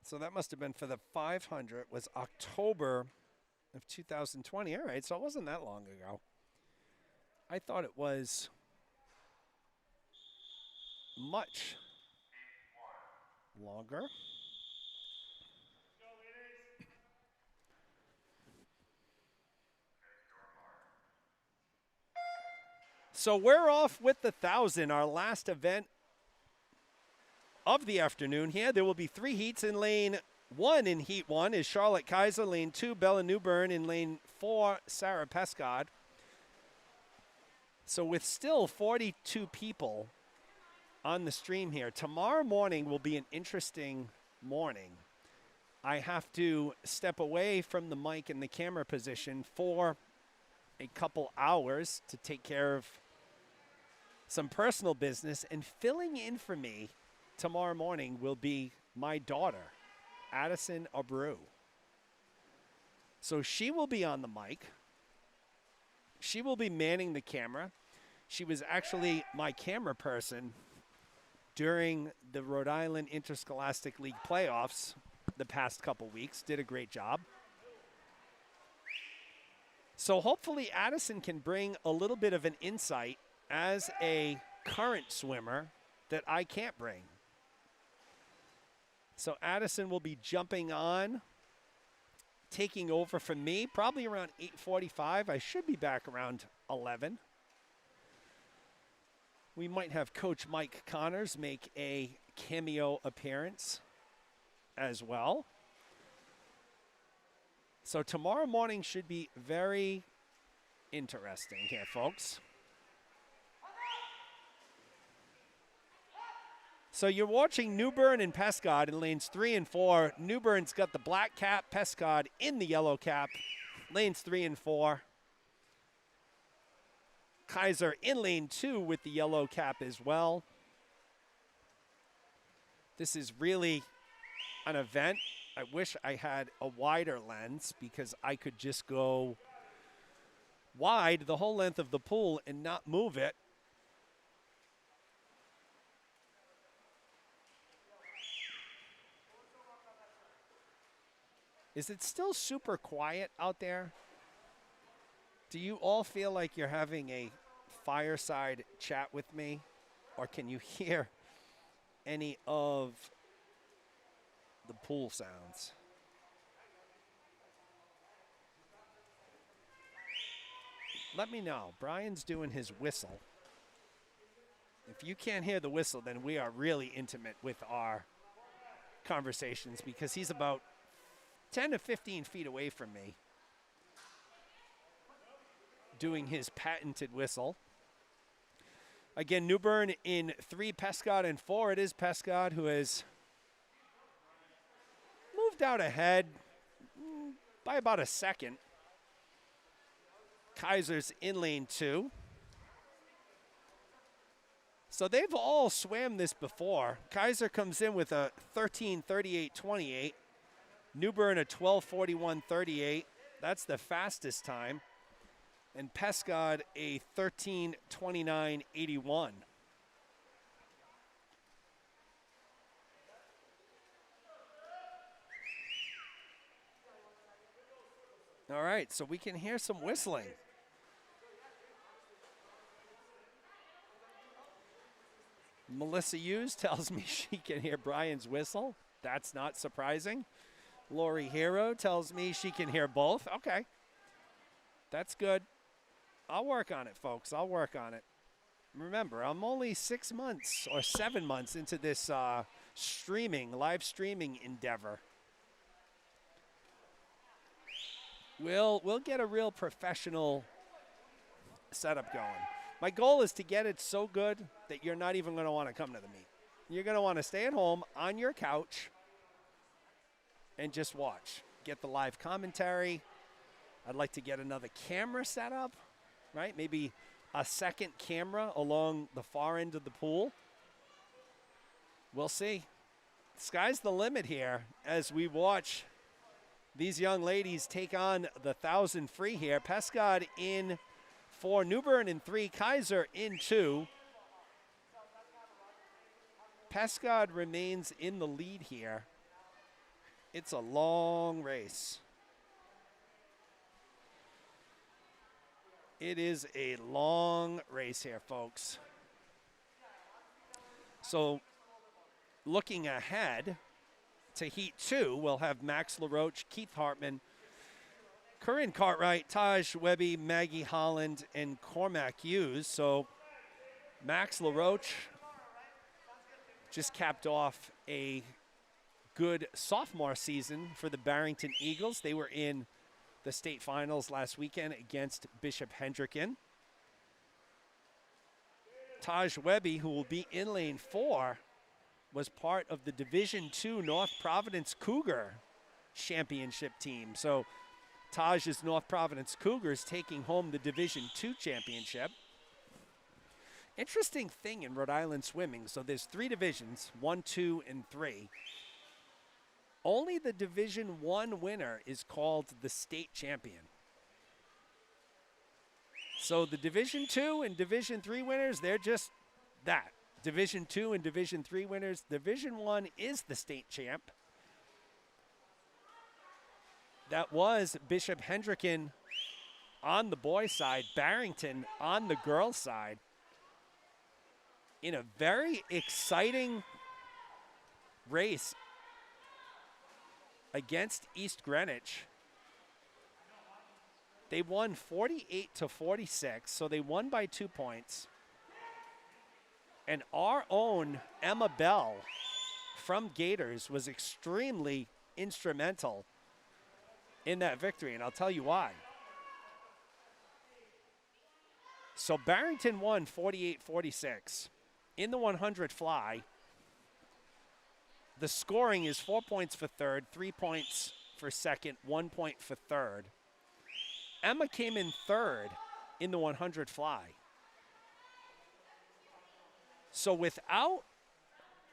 so that must have been for the 500, was October of 2020. All right, so it wasn't that long ago. I thought it was much longer. So we're off with the 1,000, our last event of the afternoon here. There will be 3 heats in lane 1. In heat 1 is Charlotte Kaiser. Lane 2, Bella Newbern. In lane 4, Sarah Pescod. So with still 42 people on the stream here, tomorrow morning will be an interesting morning. I have to step away from the mic and the camera position for a couple hours to take care of some personal business, and filling in for me tomorrow morning will be my daughter, Addison Abreu. So she will be on the mic. She will be manning the camera. She was actually my camera person during the Rhode Island Interscholastic League playoffs the past couple weeks. Did a great job. So hopefully Addison can bring a little bit of an insight as a current swimmer that I can't bring. So Addison will be jumping on, taking over from me, probably around 8:45. I should be back around 11. We might have Coach Mike Connors make a cameo appearance as well. So tomorrow morning should be very interesting here, folks. So you're watching Newbern and Pescod in lanes 3 and 4. Newbern's got the black cap, Pescod in the yellow cap, lanes 3 and 4. Kaiser in lane 2 with the yellow cap as well. This is really an event. I wish I had a wider lens because I could just go wide the whole length of the pool and not move it. Is it still super quiet out there? Do you all feel like you're having a fireside chat with me? Or can you hear any of the pool sounds? Let me know. Brian's doing his whistle. If you can't hear the whistle, then we are really intimate with our conversations because he's about 10 to 15 feet away from me doing his patented whistle. Again, Newbern in 3, Pescod in 4. It is Pescod who has moved out ahead by about a second. Kaiser's in lane 2. So they've all swam this before. Kaiser comes in with a 13:38.28. Newbern a 12:41.38. That's the fastest time. And Pescod a 13:29.81. All right, so we can hear some whistling. Melissa Hughes tells me she can hear Brian's whistle. That's not surprising. Lori Hero tells me she can hear both. Okay. That's good. I'll work on it, folks. I'll work on it. Remember, I'm only 6 months or 7 months into this live streaming endeavor. We'll get a real professional setup going. My goal is to get it so good that you're not even going to want to come to the meet. You're going to want to stay at home on your couch and just watch. Get the live commentary. I'd like to get another camera set up, right? Maybe a second camera along the far end of the pool. We'll see. Sky's the limit here as we watch these young ladies take on the 1,000 free here. Pescod in 4, Newbern in 3, Kaiser in 2. Pescod remains in the lead here. It's a long race. It is a long race here, folks. So looking ahead to Heat 2, we'll have Max LaRoche, Keith Hartman, Corinne Cartwright, Taj Webby, Maggie Holland, and Cormac Hughes. So Max LaRoche just capped off a good sophomore season for the Barrington Eagles. They were in the state finals last weekend against Bishop Hendricken. Taj Webby, who will be in lane 4, was part of the Division II North Providence Cougar championship team. So Taj's North Providence Cougars taking home the Division II championship. Interesting thing in Rhode Island swimming. So there's 3 divisions, 1, 2, and 3. Only the Division I winner is called the state champion. So the Division II and Division III winners, they're just that. Division II and Division III winners. Division I is the state champ. That was Bishop Hendricken on the boys' side, Barrington on the girls' side. In a very exciting race against East Greenwich. They won 48-46, so they won by 2 points. And our own Emma Bell from Gators was extremely instrumental in that victory, and I'll tell you why. So Barrington won 48-46. In the 100 fly, the scoring is 4 points for third, 3 points for second, 1 point for third. Emma came in third in the 100 fly. So without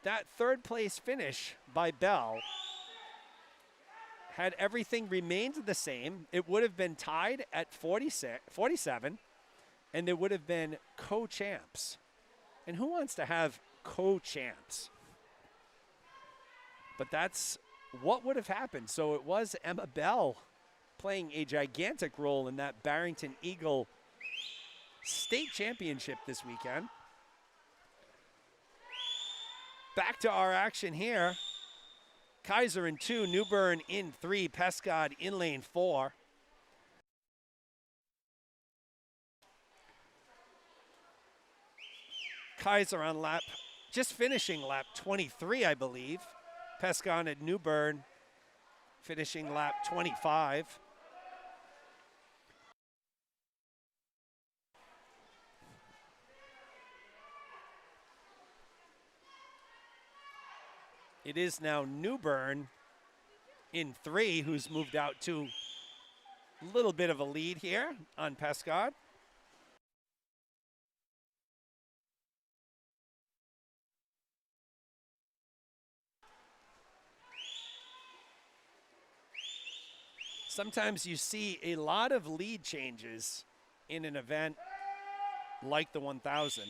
that third place finish by Bell, had everything remained the same, it would have been tied at 47, and there would have been co-champs. And who wants to have co-champs? But that's what would have happened. So it was Emma Bell playing a gigantic role in that Barrington Eagle state championship this weekend. Back to our action here. Kaiser in 2, New Bern in 3, Pescod in lane 4. Kaiser on lap, just finishing lap 23, I believe. Pescod at New Bern finishing lap 25. It is now New Bern in 3, who's moved out to a little bit of a lead here on Pescod. Sometimes you see a lot of lead changes in an event like the 1000.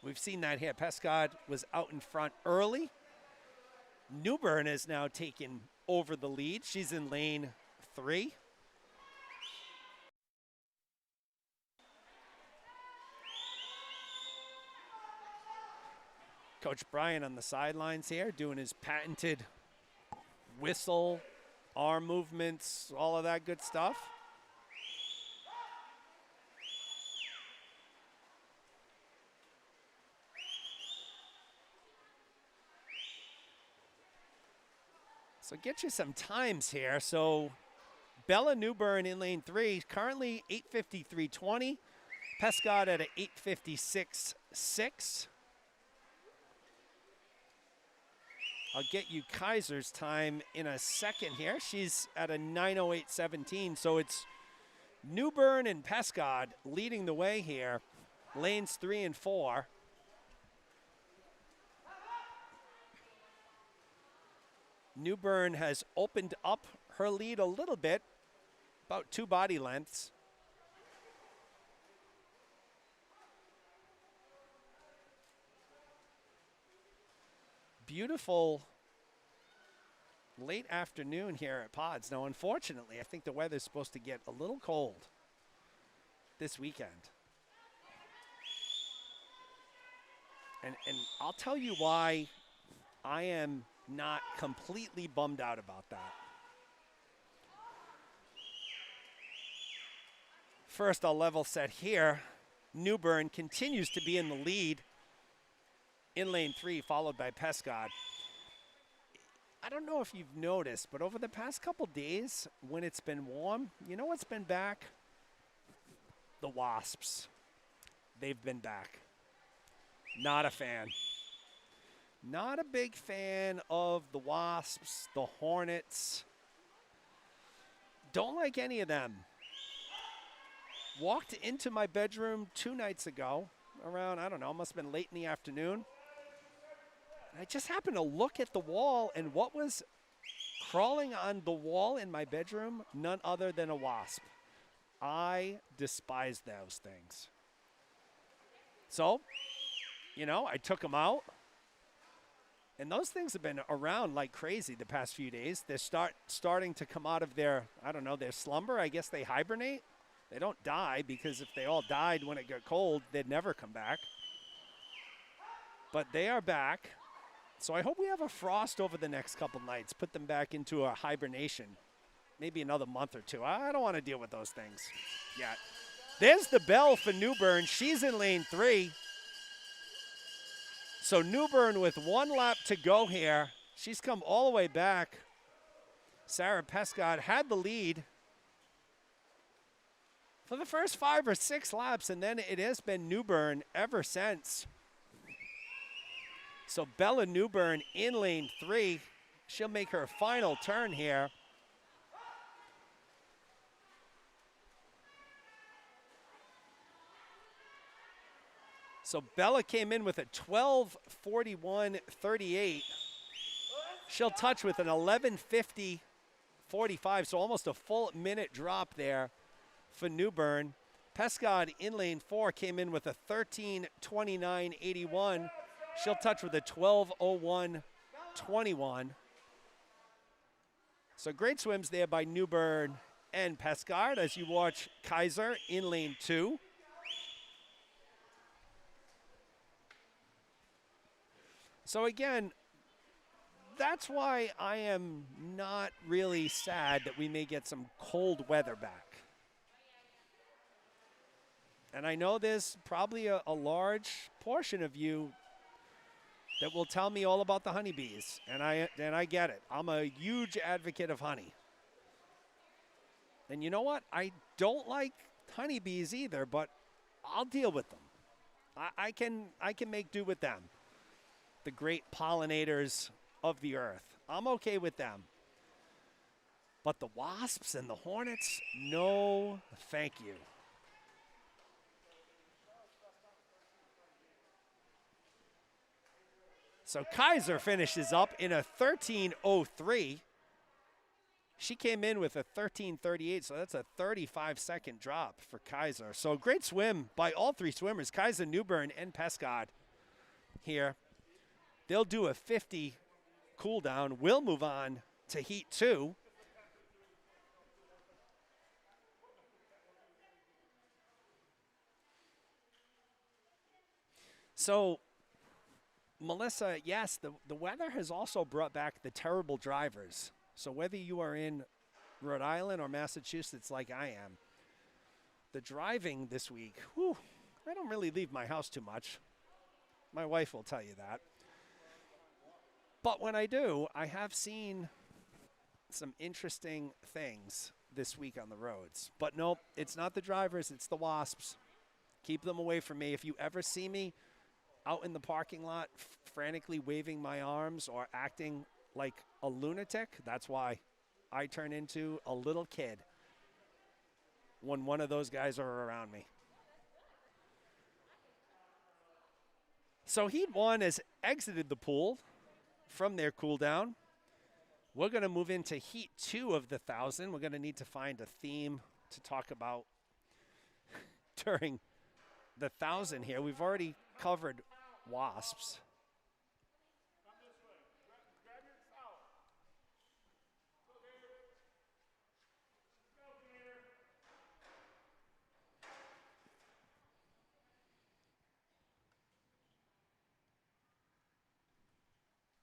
We've seen that here. Pescod was out in front early. New Bern has now taken over the lead. She's in lane 3. Coach Brian on the sidelines here doing his patented whistle, arm movements, all of that good stuff. So get you some times here. So Bella New Bern in lane 3, currently 8:53.20. Pescod at a 8:56.6. I'll get you Kaiser's time in a second here. She's at a 9:08.17. So it's New Bern and Pescod leading the way here. Lanes 3 and 4. New Bern has opened up her lead a little bit, about 2 body lengths. beautiful late afternoon here at Pods. Now, unfortunately, I think the weather's supposed to get a little cold this weekend. And I'll tell you why I am not completely bummed out about that. First, I'll level set here. Newbern continues to be in the lead in lane 3, followed by Pescod. I don't know if you've noticed, but over the past couple days, when it's been warm, you know what's been back? The Wasps. They've been back. Not a fan. Not a big fan of the Wasps, the Hornets. Don't like any of them. Walked into my bedroom 2 nights ago, around, I don't know, must have been late in the afternoon. I just happened to look at the wall, and what was crawling on the wall in my bedroom? None other than a wasp. I despise those things. So, you know, I took them out. And those things have been around like crazy the past few days. They're starting to come out of their, I don't know, their slumber. I guess they hibernate. They don't die, because if they all died when it got cold, they'd never come back. But they are back. So I hope we have a frost over the next couple nights. Put them back into a hibernation. Maybe another month or two. I don't want to deal with those things yet. There's the bell for Newbern. She's in lane 3. So Newbern with 1 lap to go here. She's come all the way back. Sarah Pescod had the lead for the first 5 or 6 laps, and then it has been Newbern ever since. So Bella Newbern in lane 3. She'll make her final turn here. So Bella came in with a 12:41.38. She'll touch with an 11:50.45, so almost a full minute drop there for Newbern. Pescod in lane 4 came in with a 13:29.81. She'll touch with a 12:01.21. So great swims there by Newbern and Pescod as you watch Kaiser in lane 2. So again, that's why I am not really sad that we may get some cold weather back. And I know there's probably a large portion of you that will tell me all about the honeybees, and I get it. I'm a huge advocate of honey. And you know what? I don't like honeybees either, but I'll deal with them. I can make do with them. The great pollinators of the earth. I'm okay with them. But the wasps and the hornets, no thank you. So Kaiser finishes up in a 13:03. She came in with a 13:38, so that's a 35-second drop for Kaiser. So great swim by all 3 swimmers, Kaiser, Newbern, and Pescod here. They'll do a 50 cool down. We'll move on to heat 2. So, Melissa, yes, the weather has also brought back the terrible drivers. So whether you are in Rhode Island or Massachusetts like I am, the driving this week, whew, I don't really leave my house too much. My wife will tell you that. But when I do, I have seen some interesting things this week on the roads. But nope, it's not the drivers, it's the wasps. Keep them away from me. If you ever see me out in the parking lot frantically waving my arms or acting like a lunatic, that's why I turn into a little kid when one of those guys are around me. So Heat 1 has exited the pool from their cool down. We're going to move into Heat 2 of the 1,000. We're going to need to find a theme to talk about during the 1,000 here. We've already covered wasps.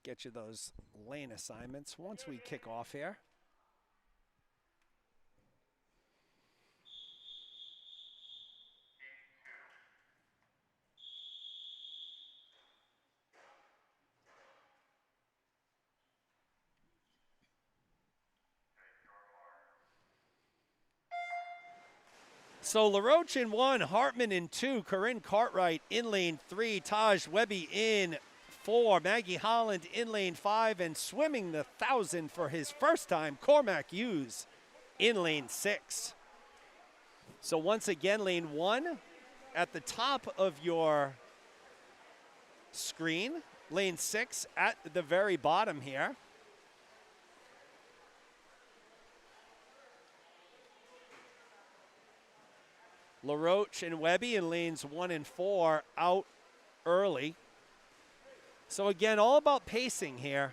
get you those lane assignments once we kick off here. So LaRoche in 1, Hartman in 2, Corinne Cartwright in lane 3, Taj Webby in 4, Maggie Holland in lane 5, and swimming the 1,000 for his first time, Cormac Hughes in lane 6. So once again, lane 1 at the top of your screen, lane 6 at the very bottom here. LaRoche and Webby in lanes 1 and 4 out early. So again, all about pacing here.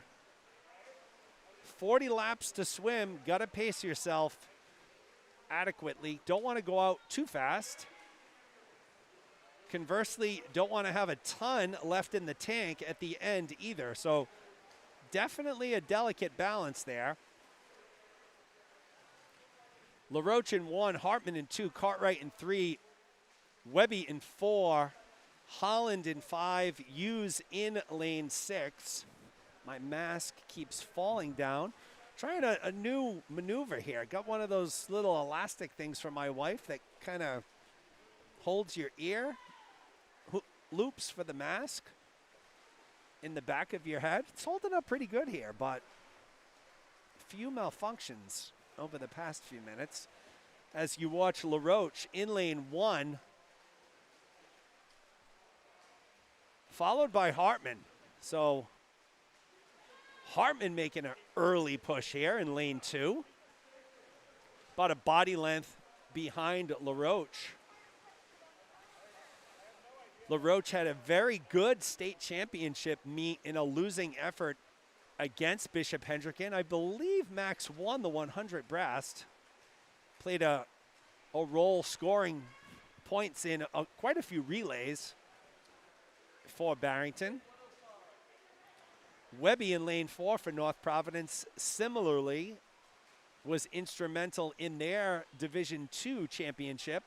40 laps to swim, gotta pace yourself adequately. Don't want to go out too fast. Conversely, don't want to have a ton left in the tank at the end either. So definitely a delicate balance there. LaRoche in 1, Hartman in 2, Cartwright in 3, Webby in 4, Holland in 5, Hughes in lane 6. My mask keeps falling down. Trying a new maneuver here. Got one of those little elastic things from my wife that kind of holds your ear. Loops for the mask in the back of your head. It's holding up pretty good here, but a few malfunctions over the past few minutes as you watch LaRoche in lane 1, followed by Hartman. So Hartman making an early push here in lane 2, about a body length behind LaRoche. LaRoche had a very good state championship meet in a losing effort against Bishop Hendricken. I believe Max won the 100 Brast. Played a role scoring points in quite a few relays for Barrington. Webby in lane 4 for North Providence similarly was instrumental in their Division II championship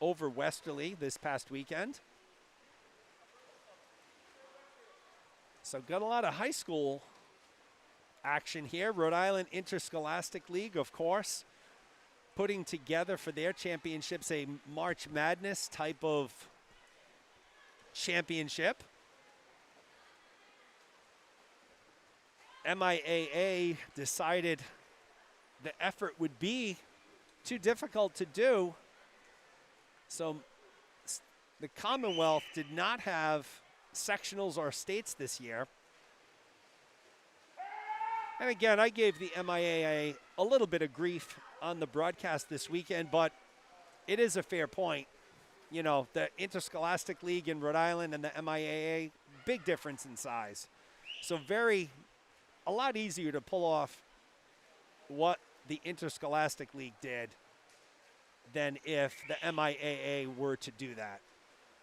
over Westerly this past weekend. So got a lot of high school action here. Rhode Island Interscholastic League, of course, putting together for their championships a March Madness type of championship. MIAA decided the effort would be too difficult to do, so the Commonwealth did not have sectionals or states this year. And again, I gave the MIAA a little bit of grief on the broadcast this weekend, but it is a fair point. You know, the Interscholastic League in Rhode Island and the MIAA, big difference in size. So a lot easier to pull off what the Interscholastic League did than if the MIAA were to do that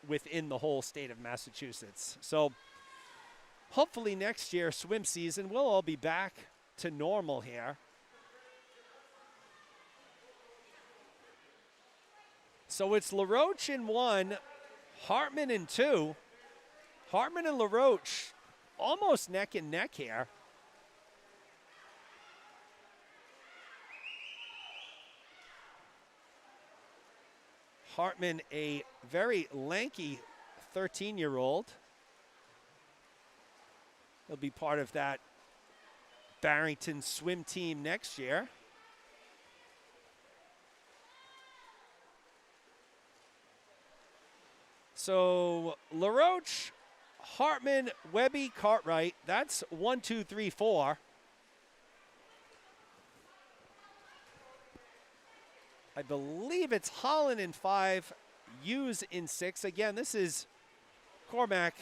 within the whole state of Massachusetts. So hopefully next year, swim season, we'll all be back to normal here. So it's LaRoche in 1, Hartman in 2. Hartman and LaRoche almost neck and neck here. Hartman, a very lanky 13-year-old. He'll be part of that Barrington swim team next year. So LaRoche, Hartman, Webby, Cartwright. That's 1, 2, 3, 4. I believe it's Holland in 5, Hughes in 6. Again, this is Cormac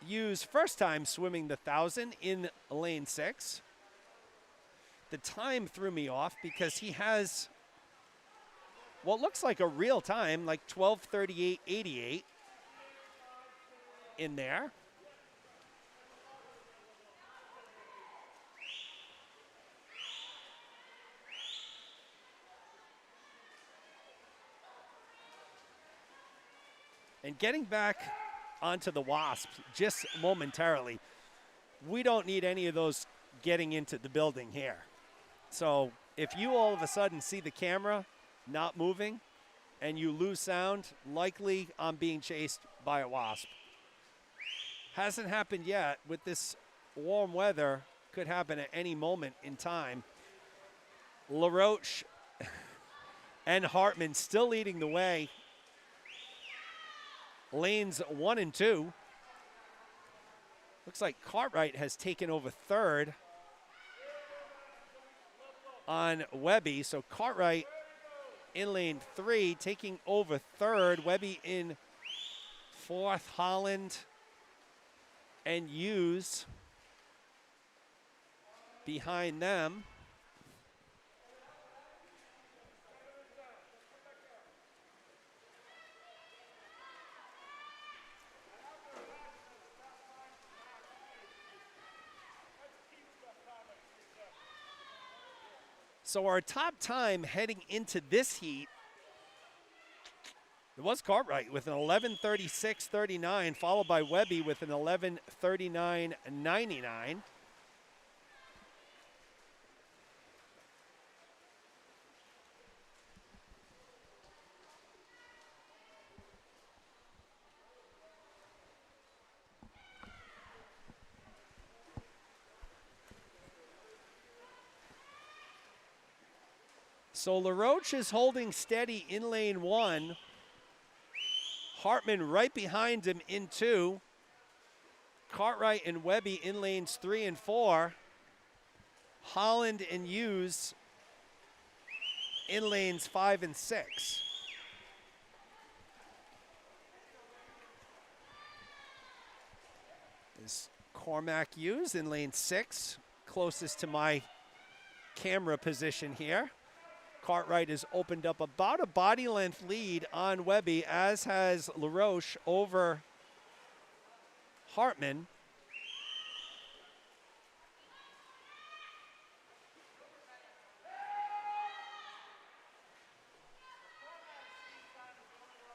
Hughes' first time swimming the 1,000 in lane 6. The time threw me off because he has what looks like a real time, like 12:38.88 in there. And getting back onto the Wasps just momentarily, we don't need any of those getting into the building here. So if you all of a sudden see the camera not moving and you lose sound, likely I'm being chased by a wasp. Hasn't happened yet. With this warm weather, could happen at any moment in time. LaRoche and Hartman still leading the way. Lanes 1 and 2. Looks like Cartwright has taken over third on Webby. So Cartwright in lane 3, taking over third. Webby in fourth. Holland and Hughes behind them. So our top time heading into this heat, it was Cartwright with an 11:36.39, followed by Webby with an 11:39.99. So LaRoche is holding steady in lane 1. Hartman right behind him in 2. Cartwright and Webby in lanes 3 and 4. Holland and Hughes in lanes 5 and 6. Is Cormac Hughes in lane 6, closest to my camera position here. Cartwright has opened up about a body length lead on Webby, as has LaRoche over Hartman.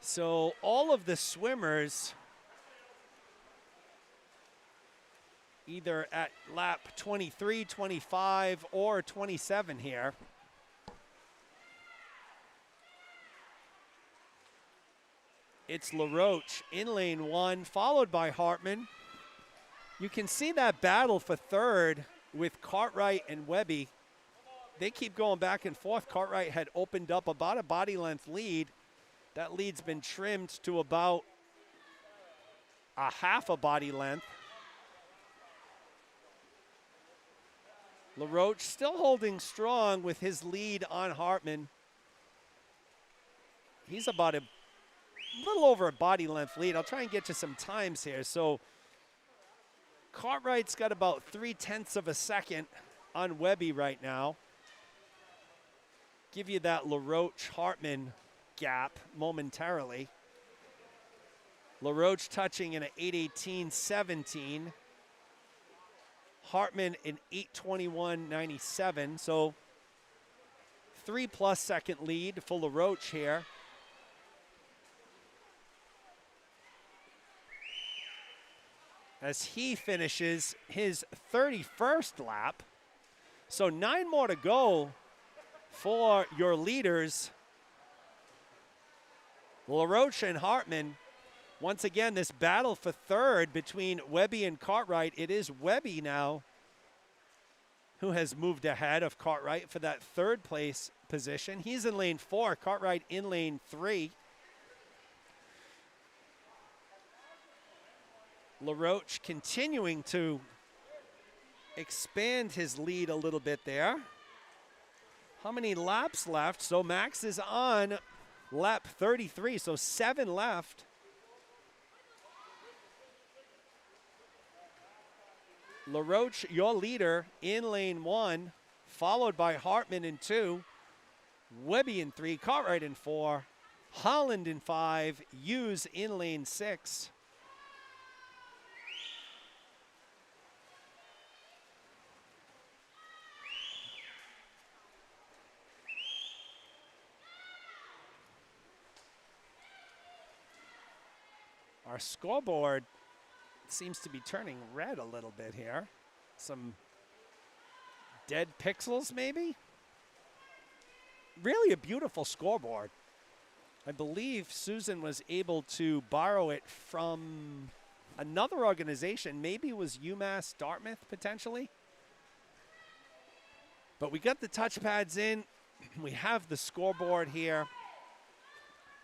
So all of the swimmers either at lap 23, 25, or 27 here. It's LaRoche in lane 1, followed by Hartman. You can see that battle for third with Cartwright and Webby. They keep going back and forth. Cartwright had opened up about a body length lead. That lead's been trimmed to about a half a body length. LaRoche still holding strong with his lead on Hartman. He's about a little over a body length lead. I'll try and get you some times here. So Cartwright's got about 3/10 of a second on Webby right now. Give you that LaRoche-Hartman gap momentarily. LaRoche touching in an 8:18.17. Hartman in 8:21.97. So 3+ second lead for LaRoche here. As he finishes his 31st lap. So 9 more to go for your leaders, LaRoche and Hartman. Once again, this battle for third between Webby and Cartwright. It is Webby now who has moved ahead of Cartwright for that third place position. He's in lane 4, Cartwright in lane 3. LaRoche continuing to expand his lead a little bit there. How many laps left? So Max is on lap 33, so 7 left. LaRoche, your leader, in lane 1, followed by Hartman in 2, Webby in 3, Cartwright in 4, Holland in 5, Hughes in lane 6. Our scoreboard seems to be turning red a little bit here. Some dead pixels, maybe? Really a beautiful scoreboard. I believe Susan was able to borrow it from another organization. Maybe it was UMass Dartmouth, potentially. But we got the touchpads in. We have the scoreboard here.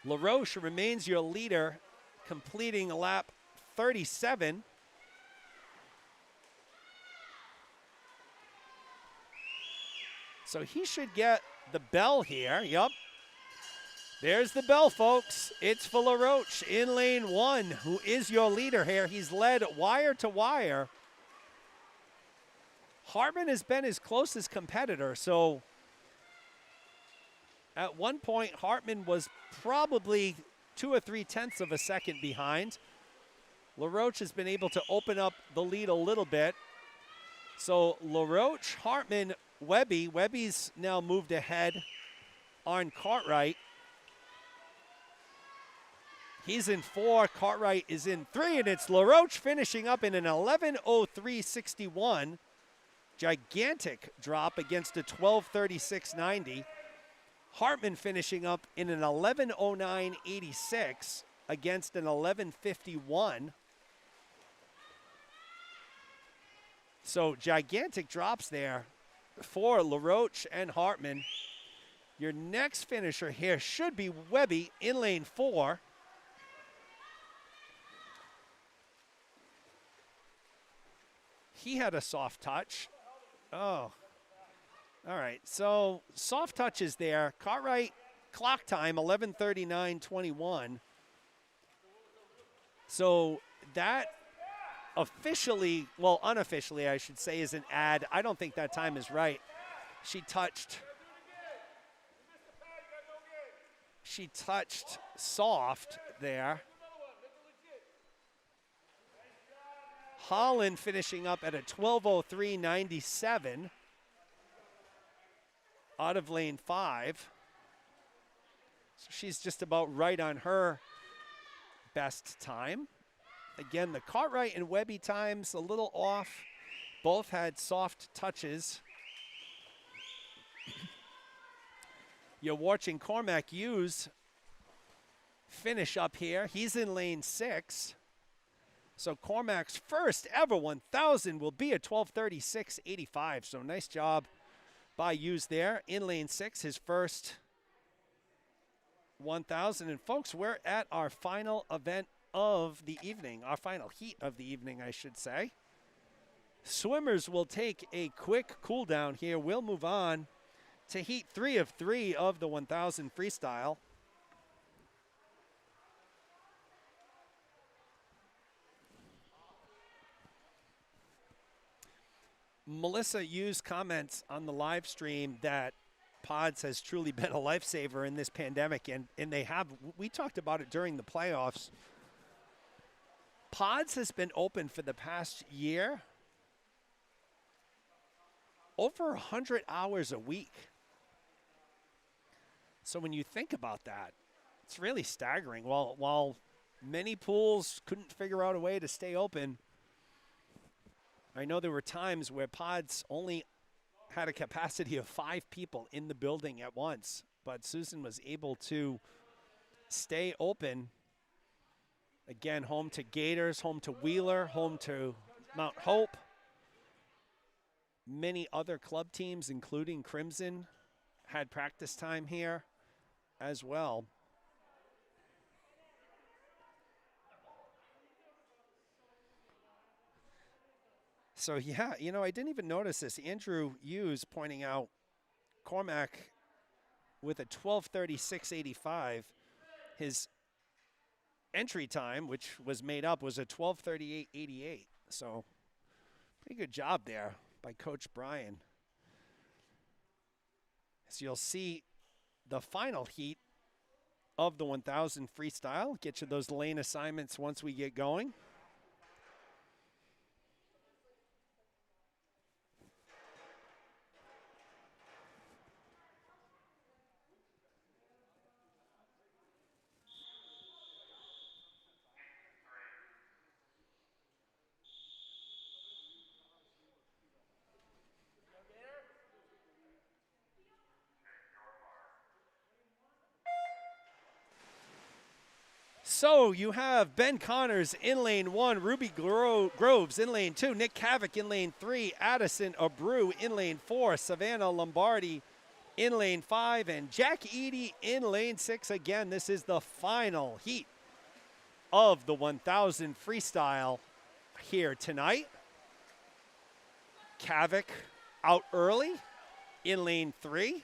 LaRoche remains your leader, completing a lap 37. So he should get the bell here. Yup. There's the bell, folks. It's for LaRoche in lane 1, who is your leader here. He's led wire to wire. Hartman has been his closest competitor, so at one point, Hartman was probably 2 or 3/10 of a second behind. LaRoche has been able to open up the lead a little bit. So LaRoche, Hartman, Webby. Webby's now moved ahead on Cartwright. He's in 4, Cartwright is in 3, and it's LaRoche finishing up in an 11:03.61. Gigantic drop against a 12:36.90. Hartman finishing up in an 11:09.86 against an 11:51. So gigantic drops there for LaRoche and Hartman. Your next finisher here should be Webby in lane 4. He had a soft touch. Oh. All right, so soft touch is there. Cartwright clock time, 11:39.21. So that officially, well, unofficially, I should say, is an ad. I don't think that time is right. She touched soft there. Holland finishing up at a 12:03.97 out of lane 5. So she's just about right on her best time. Again, the Cartwright and Webby times a little off. Both had soft touches. You're watching Cormac Hughes finish up here. He's in lane 6. So Cormac's first ever 1,000 will be a 12:36.85. So nice job by Hughes there in lane 6, his first 1,000. And folks, we're at our final event of the evening, our final heat of the evening, I should say. Swimmers will take a quick cool down here. We'll move on to heat 3 of 3 of the 1,000 freestyle. Melissa used comments on the live stream that Pods has truly been a lifesaver in this pandemic, and they have. We talked about it during the playoffs. Pods has been open for the past year, over 100 hours a week. So when you think about that, it's really staggering. While many pools couldn't figure out a way to stay open, I know there were times where Pods only had a capacity of 5 people in the building at once, but Susan was able to stay open. Again, home to Gators, home to Wheeler, home to Mount Hope. Many other club teams, including Crimson, had practice time here as well. So, yeah, you know, I didn't even notice this. Andrew Hughes pointing out Cormac with a 12:36.85. His entry time, which was made up, was a 12:38.88. So, pretty good job there by Coach Brian. So, you'll see the final heat of the 1,000 freestyle. Get you those lane assignments once we get going. So you have Ben Connors in lane 1, Ruby Groves in lane 2, Nick Cavik in lane 3, Addison Abreu in lane 4, Savannah Lombardi in lane 5, and Jack Eady in lane 6. Again, this is the final heat of the 1000 freestyle here tonight. Cavik out early in lane 3.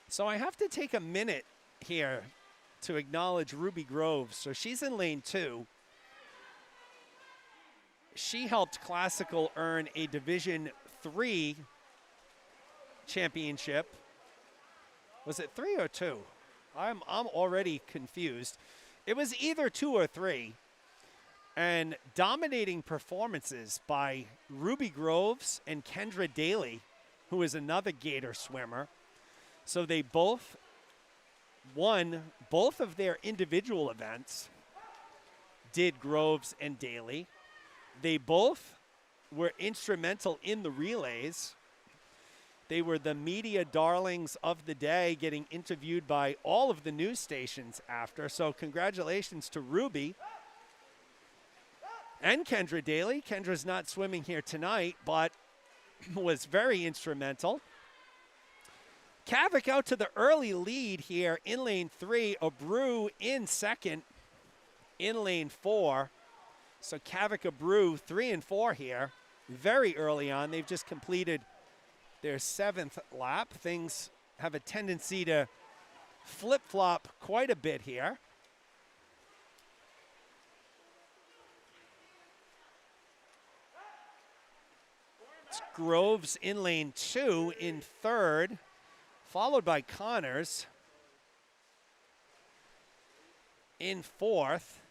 So I have to take a minute here to acknowledge Ruby Groves. So she's in lane 2. She helped Classical earn a Division III championship. Was it 3 or 2? I'm already confused. It was either 2 or 3. And dominating performances by Ruby Groves and Kendra Daly, who is another Gator swimmer. So they both won both of their individual events, did Groves and Daly. They both were instrumental in the relays. They were the media darlings of the day, getting interviewed by all of the news stations after. So congratulations to Ruby and Kendra Daly. Kendra's not swimming here tonight, but was very instrumental. Cavik out to the early lead here in lane 3. Abreu in second in lane 4. So Cavik, Abreu, 3 and 4 here. Very early on. They've just completed their 7th lap. Things have a tendency to flip-flop quite a bit here. It's Groves in lane 2 in third, followed by Connors in fourth.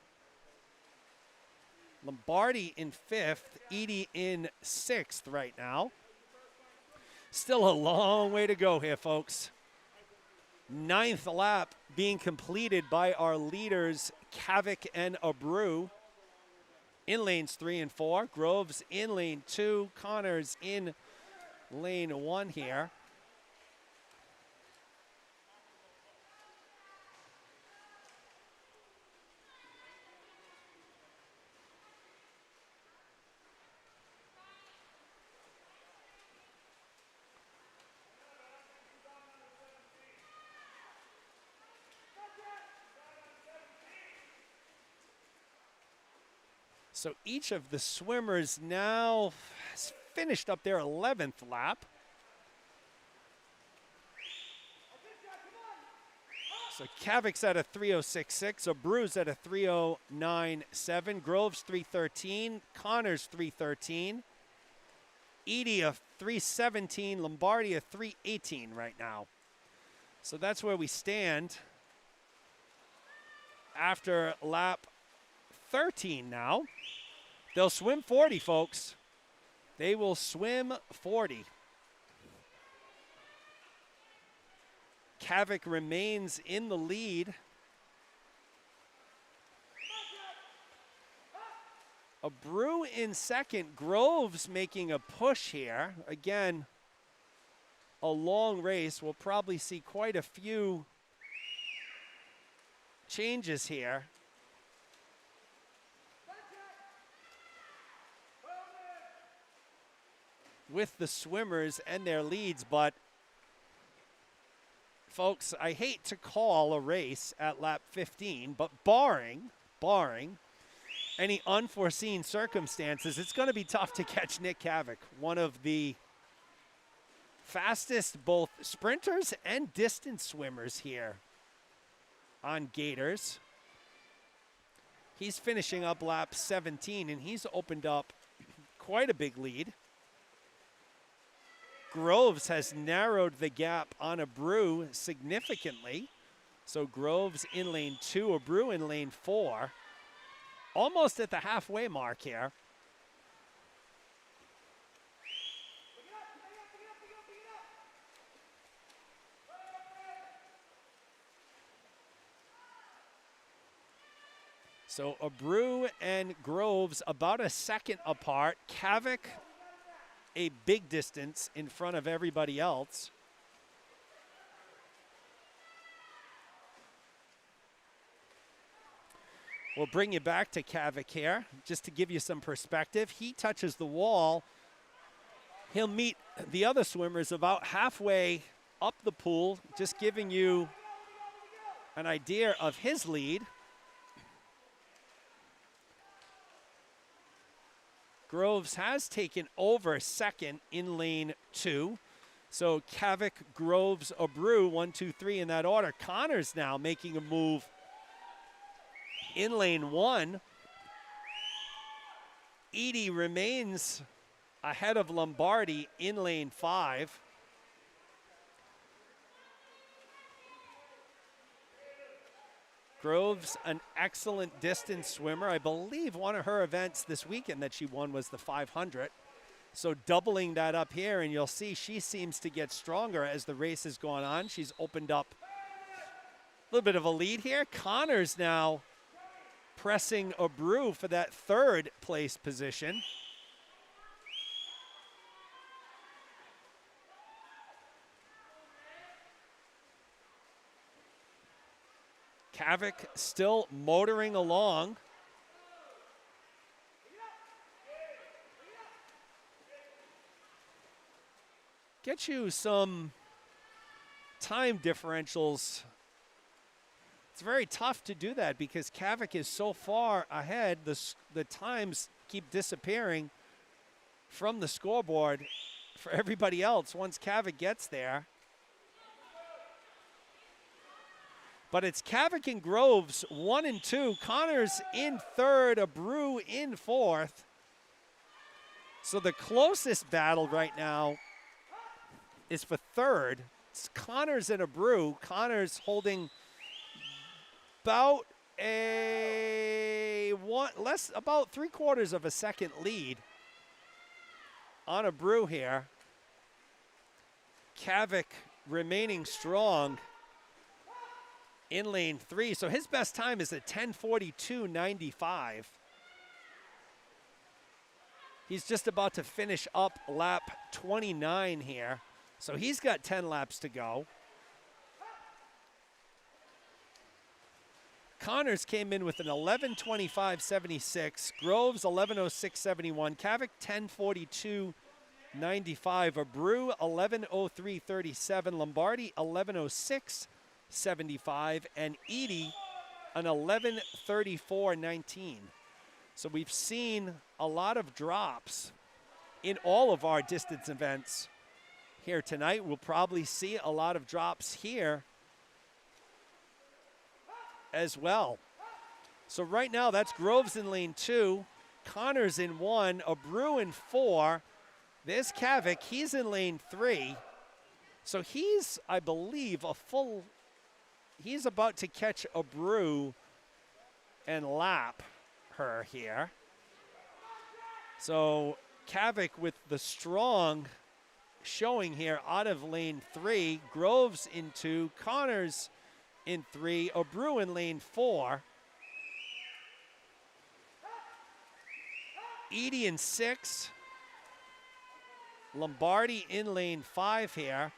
Lombardi in fifth, Eady in sixth right now. Still a long way to go here, folks. 9th lap being completed by our leaders, Cavik and Abreu in lanes 3 and 4. Groves in lane 2, Connors in lane 1 here. So each of the swimmers now has finished up their 11th lap. So Cavik's at a 3:06.6, Abreu's at a 3:09.7, Groves 3:13, Connors 3:13, Eady a 3:17, Lombardi a 3:18 right now. So that's where we stand after lap 13 now. They'll swim 40, folks. They will swim 40. Cavik remains in the lead. Abreu in second. Groves making a push here. Again, a long race. We'll probably see quite a few changes here with the swimmers and their leads, but folks, I hate to call a race at lap 15, but barring any unforeseen circumstances, it's going to be tough to catch Nick Cavik, one of the fastest both sprinters and distance swimmers here on Gators. He's finishing up lap 17, and he's opened up quite a big lead. Groves has narrowed the gap on Abreu significantly. So Groves in lane 2, Abreu in lane 4. Almost at the halfway mark here. So Abreu and Groves about a second apart. Cavik a big distance in front of everybody else. We'll bring you back to Kavik here, just to give you some perspective. He touches the wall. He'll meet the other swimmers about halfway up the pool, just giving you an idea of his lead. Groves has taken over second in lane 2. So Kavik, Groves, Abreu, 1, 2, 3 in that order. Connors now making a move in lane 1. Edie remains ahead of Lombardi in lane 5. Groves, an excellent distance swimmer. I believe one of her events this weekend that she won was the 500. So doubling that up here, and you'll see she seems to get stronger as the race has gone on. She's opened up a little bit of a lead here. Connors now pressing Abreu for that 3rd place position. Kavik still motoring along. Get you some time differentials. It's very tough to do that because Kavik is so far ahead. The times keep disappearing from the scoreboard for everybody else once Kavik gets there. But it's Kavik and Groves 1 and 2. Connors in 3rd, Abreu in 4th. So the closest battle right now is for 3rd. It's Connors and Abreu. Connors holding about about 3/4 of a second lead on Abreu here. Kavik remaining strong in lane 3. So his best time is a 10:42.95. He's just about to finish up lap 29 here. So he's got 10 laps to go. Connors came in with an 11:25.76. Groves 11:06.71. Kavik 10:42.95. Abreu 11:03.37. Lombardi 11:06.75. And Edie an 11:34.19. So we've seen a lot of drops in all of our distance events here tonight. We'll probably see a lot of drops here as well. So right now that's Groves in lane 2, Connors in 1, Abreu in 4. There's Kavik, he's in lane 3. So he's, I believe, he's about to catch Abreu and lap her here. So Kavik with the strong showing here out of lane 3. Groves in 2, Connors in 3, Abreu in lane 4. Edie in 6. Lombardi in lane 5 here.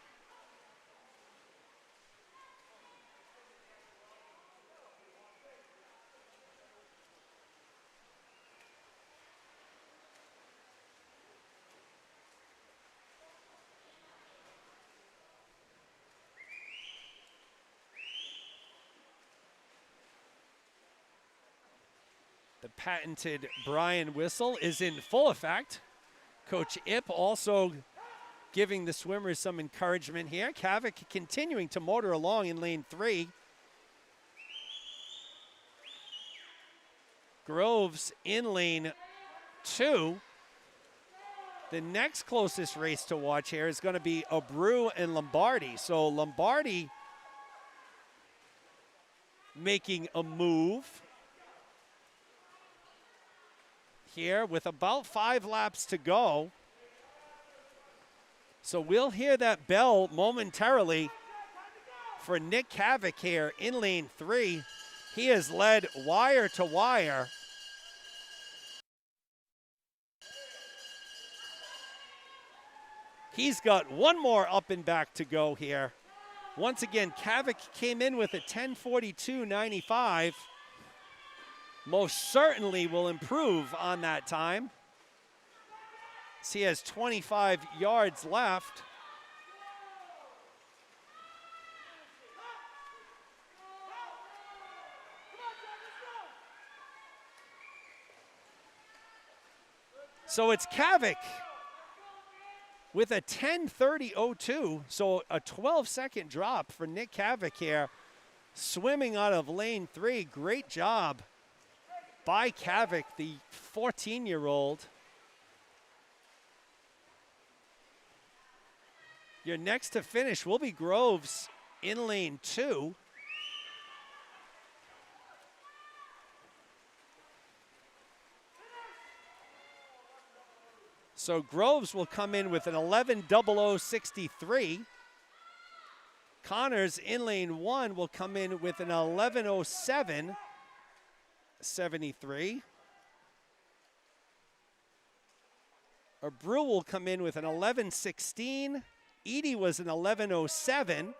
The patented Brian whistle is in full effect. Coach Ip also giving the swimmers some encouragement here. Kavik continuing to motor along in lane 3. Groves in lane 2. The next closest race to watch here is going to be Abreu and Lombardi. So Lombardi making a move here with about 5 laps to go. So we'll hear that bell momentarily for Nick Kavik here in lane 3. He has led wire to wire. He's got one more up and back to go here. Once again, Kavik came in with a 10:42.95. Most certainly will improve on that time. So he has 25 yards left. So it's Kavik with a 10:30.02, so a 12-second drop for Nick Kavik here, swimming out of lane 3. Great job by Kavik, the 14-year-old. Your next to finish will be Groves in lane 2. So Groves will come in with an 11:00.63. Connors in lane 1 will come in with an 11:07.73. Abreu will come in with an 11:16. Edie was an 11:07.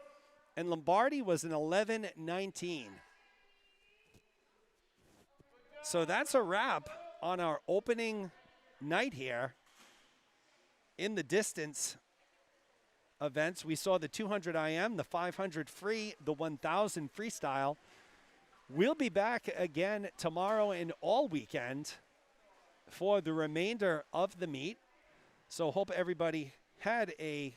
And Lombardi was an 11:19. So that's a wrap on our opening night here. In the distance events, we saw the 200 IM, the 500 free, the 1,000 freestyle. We'll be back again tomorrow and all weekend for the remainder of the meet. So hope everybody had a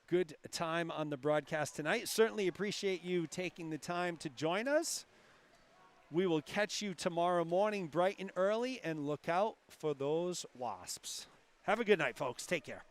good time on the broadcast tonight. Certainly appreciate you taking the time to join us. We will catch you tomorrow morning bright and early, and look out for those wasps. Have a good night, folks. Take care.